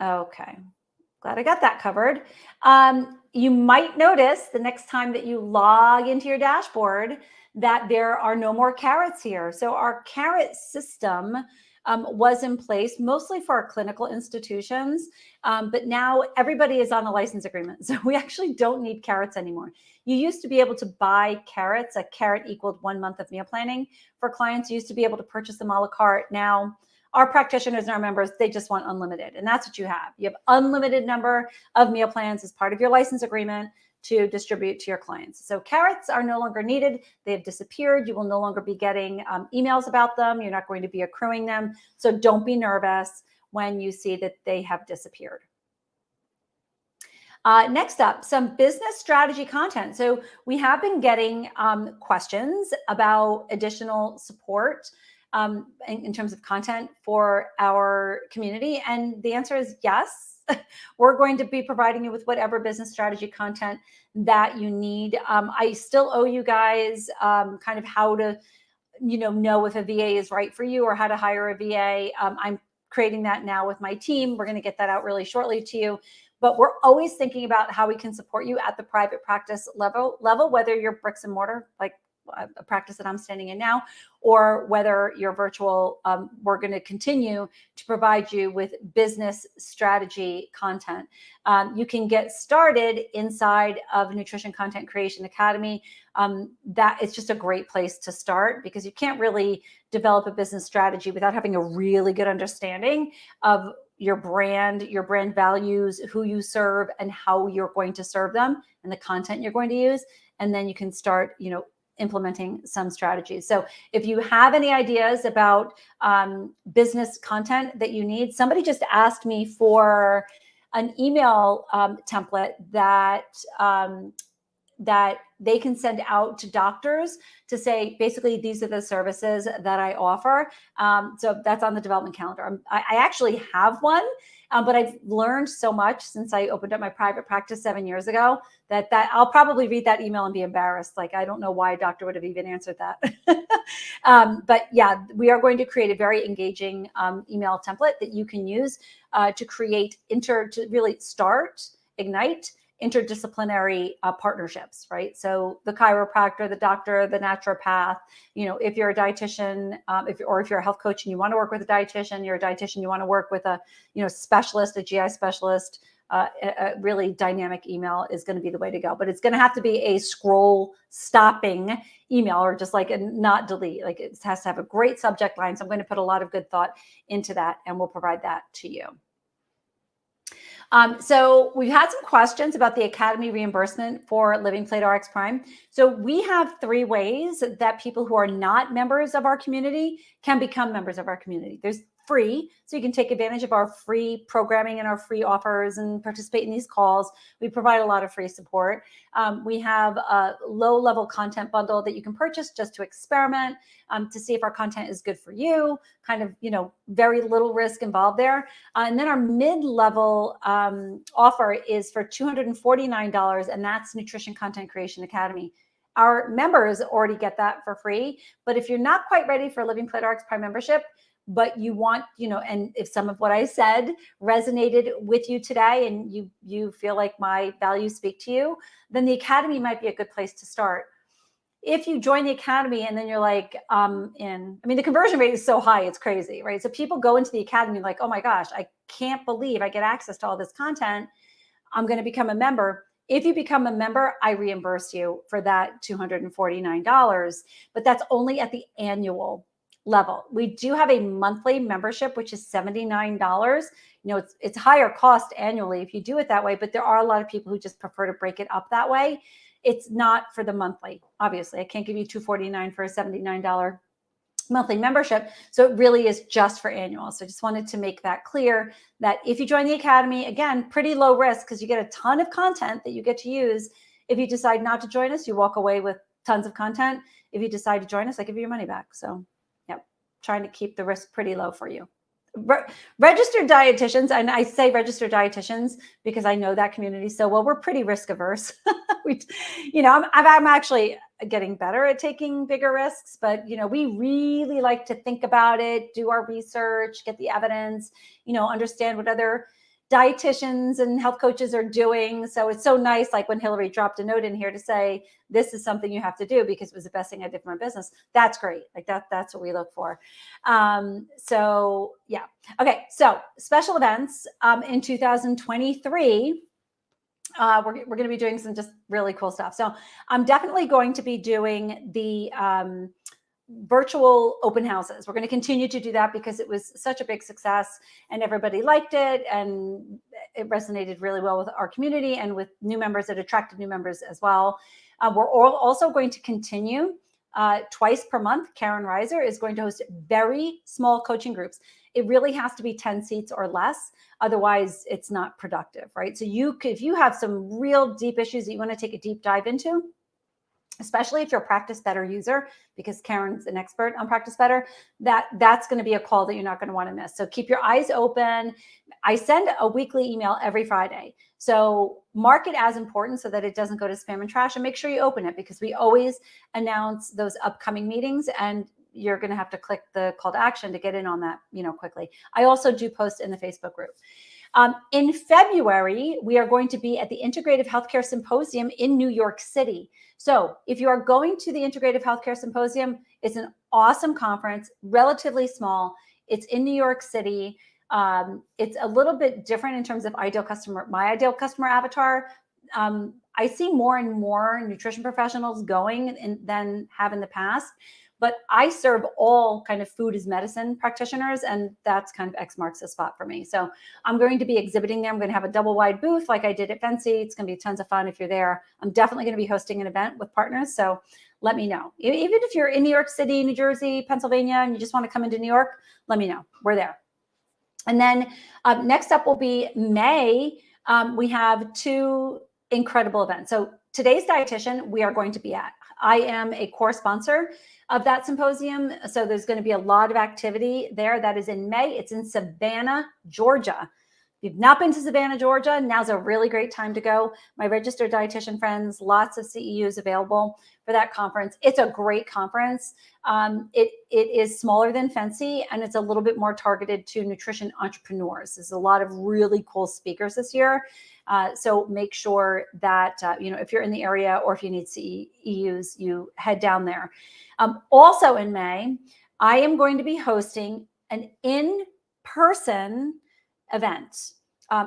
Okay. Glad I got that covered. You might notice the next time that you log into your dashboard that there are no more carrots here. So our carrot system was in place mostly for our clinical institutions, but now everybody is on a license agreement. So we actually don't need carrots anymore. You used to be able to buy carrots. A carrot equaled 1 month of meal planning for clients. You used to be able to purchase them a la carte. Now our practitioners and our members, they just want unlimited. And that's what you have. You have unlimited number of meal plans as part of your license agreement to distribute to your clients. So carrots are no longer needed. They have disappeared. You will no longer be getting emails about them. You're not going to be accruing them. So don't be nervous when you see that they have disappeared. Next up, some business strategy content. So we have been getting questions about additional support in terms of content for our community. And the answer is yes. We're going to be providing you with whatever business strategy content that you need. I still owe you guys kind of how to, know if a VA is right for you or how to hire a VA. I'm creating that now with my team. We're going to get that out really shortly to you. But we're always thinking about how we can support you at the private practice level, whether you're bricks and mortar, like a practice that I'm standing in now, or whether you're virtual. We're going to continue to provide you with business strategy content. You can get started inside of Nutrition Content Creation Academy. That is just a great place to start, because you can't really develop a business strategy without having a really good understanding of your brand values, who you serve, and how you're going to serve them, and the content you're going to use. And then you can start, implementing some strategies. So if you have any ideas about business content that you need, somebody just asked me for an email template that they can send out to doctors to say, basically, these are the services that I offer. So that's on the development calendar. I actually have one, but I've learned so much since I opened up my private practice 7 years ago that I'll probably read that email and be embarrassed. Like, I don't know why a doctor would have even answered that. But yeah, we are going to create a very engaging email template that you can use to create to really start, ignite interdisciplinary partnerships, right? So the chiropractor, the doctor, the naturopath, if you're a dietitian, if you're a health coach and you want to work with a dietitian, you want to work with a, specialist, a GI specialist, a really dynamic email is going to be the way to go. But it's going to have to be a scroll stopping email, or just like a not delete. Like, it has to have a great subject line. So I'm going to put a lot of good thought into that, and we'll provide that to you. So we've had some questions about the Academy reimbursement for Living Plate RX Prime. So we have 3 ways that people who are not members of our community can become members of our community. There's free, so you can take advantage of our free programming and our free offers and participate in these calls. We provide a lot of free support. We have a low-level content bundle that you can purchase just to experiment, to see if our content is good for you, kind of, very little risk involved there. And then our mid-level offer is for $249, and that's Nutrition Content Creation Academy. Our members already get that for free. But if you're not quite ready for Living Plate RX Prime membership, but you want, and if some of what I said resonated with you today and you feel like my values speak to you, then the Academy might be a good place to start. If you join the Academy and then you're like, the conversion rate is so high, it's crazy, right? So people go into the Academy like, oh my gosh, I can't believe I get access to all this content. I'm going to become a member. If you become a member, I reimburse you for that $249, but that's only at the annual level. We do have a monthly membership, which is $79. It's higher cost annually if you do it that way, but there are a lot of people who just prefer to break it up that way. It's not for the monthly. Obviously, I can't give you $249 for a $79 monthly membership. So it really is just for annual. So I just wanted to make that clear, that if you join the Academy, again, pretty low risk, because you get a ton of content that you get to use. If you decide not to join us, you walk away with tons of content. If you decide to join us, I give you your money back. So trying to keep the risk pretty low for you. Registered dietitians, and I say registered dietitians because I know that community so well, we're pretty risk averse. I'm actually getting better at taking bigger risks, but we really like to think about it, do our research, get the evidence, understand what other dietitians and health coaches are doing. So it's so nice, like when Hillary dropped a note in here to say, this is something you have to do because it was the best thing I did for my business. That's great. Like that's what we look for. So yeah. Okay. So special events in 2023. We're going to be doing some just really cool stuff. So I'm definitely going to be doing the virtual open houses. We're going to continue to do that because it was such a big success and everybody liked it, and it resonated really well with our community and with new members. It attracted new members as well. We're also going to continue twice per month. Karen Reiser is going to host very small coaching groups. It really has to be 10 seats or less. Otherwise, it's not productive, right? So if you have some real deep issues that you want to take a deep dive into, especially if you're a Practice Better user, because Karen's an expert on Practice Better, that's going to be a call that you're not going to want to miss. So keep your eyes open. I send a weekly email every Friday. So mark it as important so that it doesn't go to spam and trash, and make sure you open it, because we always announce those upcoming meetings, and you're going to have to click the call to action to get in on that, quickly. I also do post in the Facebook group. In February, we are going to be at the Integrative Healthcare Symposium in New York City. So if you are going to the Integrative Healthcare Symposium, it's an awesome conference, relatively small. It's in New York City. It's a little bit different in terms of my ideal customer avatar. I see more and more nutrition professionals going than have in the past. But I serve all kind of food as medicine practitioners, and that's kind of X marks the spot for me. So I'm going to be exhibiting there. I'm going to have a double wide booth like I did at Fancy. It's going to be tons of fun if you're there. I'm definitely going to be hosting an event with partners. So let me know. Even if you're in New York City, New Jersey, Pennsylvania, and you just want to come into New York, let me know. We're there. And then next up will be May. We have 2 incredible events. So Today's Dietitian, we are going to be at. I am a core sponsor of that symposium. So there's going to be a lot of activity there. That is in May. It's in Savannah, Georgia. If you've not been to Savannah, Georgia, now's a really great time to go. My registered dietitian friends, lots of CEUs available for that conference. It's a great conference. It is smaller than Fancy, and it's a little bit more targeted to nutrition entrepreneurs. There's a lot of really cool speakers this year. So make sure that, if you're in the area or if you need CEUs, you head down there. Also in May, I am going to be hosting an in-person event.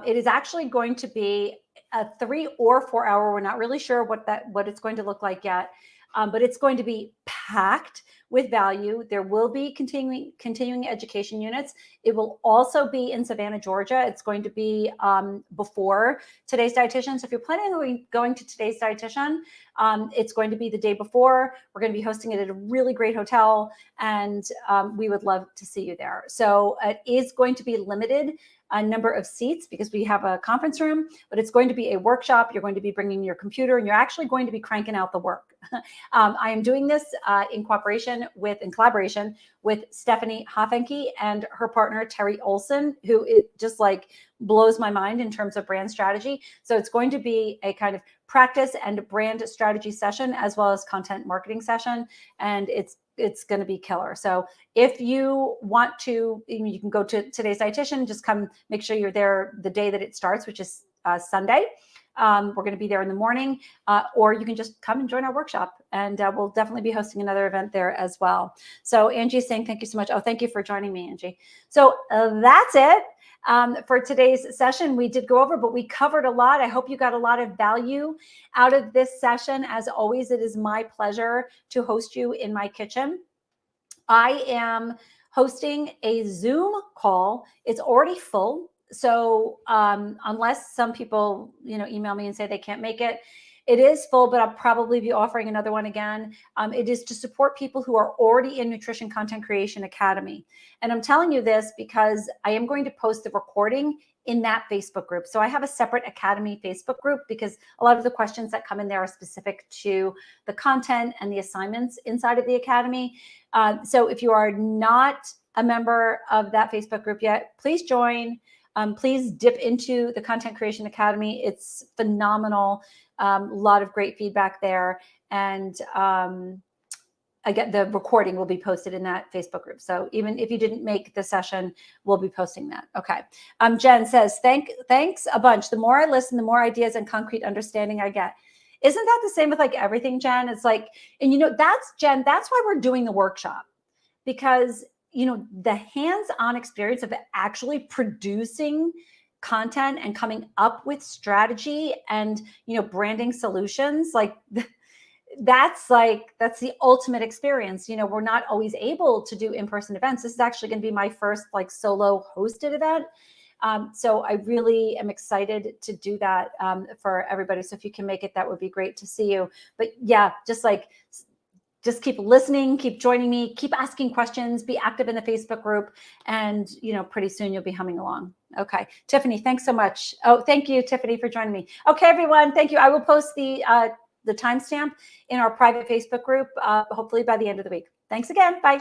It is actually going to be a 3 or 4 hour. We're not really sure what it's going to look like yet, but it's going to be packed with value. There will be continuing education units. It will also be in Savannah, Georgia. It's going to be before Today's Dietitian. So if you're planning on going to Today's Dietitian, it's going to be the day before. We're going to be hosting it at a really great hotel, and we would love to see you there. So it is going to be limited a number of seats because we have a conference room, but it's going to be a workshop. You're going to be bringing your computer, and you're actually going to be cranking out the work. I am doing this in collaboration with Stephanie Hoffenke and her partner, Terry Olson, who it just blows my mind in terms of brand strategy. So it's going to be a kind of practice and brand strategy session, as well as content marketing session. And it's going to be killer. So if you want to, you can go to Today's Dietitian, just come, make sure you're there the day that it starts, which is Sunday. We're going to be there in the morning, or you can just come and join our workshop, and we'll definitely be hosting another event there as well. So Angie's saying, thank you so much. Oh, thank you for joining me, Angie. So that's it for today's session. We did go over, but we covered a lot. I hope you got a lot of value out of this session. As always, it is my pleasure to host you in my kitchen. I am hosting a Zoom call. It's already full. So unless some people, email me and say they can't make it, it is full, but I'll probably be offering another one again. It is to support people who are already in Nutrition Content Creation Academy. And I'm telling you this because I am going to post the recording in that Facebook group. So I have a separate Academy Facebook group because a lot of the questions that come in there are specific to the content and the assignments inside of the Academy. So if you are not a member of that Facebook group yet, please join. Please dip into the Content Creation Academy. It's phenomenal. A lot of great feedback there. And again, the recording will be posted in that Facebook group. So even if you didn't make the session, we'll be posting that. Okay. Jen says, thanks a bunch. The more I listen, the more ideas and concrete understanding I get. Isn't that the same with everything, Jen? It's and that's Jen, that's why we're doing the workshop, because the hands-on experience of actually producing content and coming up with strategy and, branding solutions, that's the ultimate experience. We're not always able to do in-person events. This is actually going to be my first solo hosted event. So I really am excited to do that for everybody. So if you can make it, that would be great to see you. But yeah, just just keep listening, keep joining me, keep asking questions, be active in the Facebook group, and pretty soon you'll be humming along. Okay, Tiffany, thanks so much. Oh, thank you, Tiffany, for joining me. Okay, everyone, thank you. I will post the timestamp in our private Facebook group, hopefully by the end of the week. Thanks again. Bye.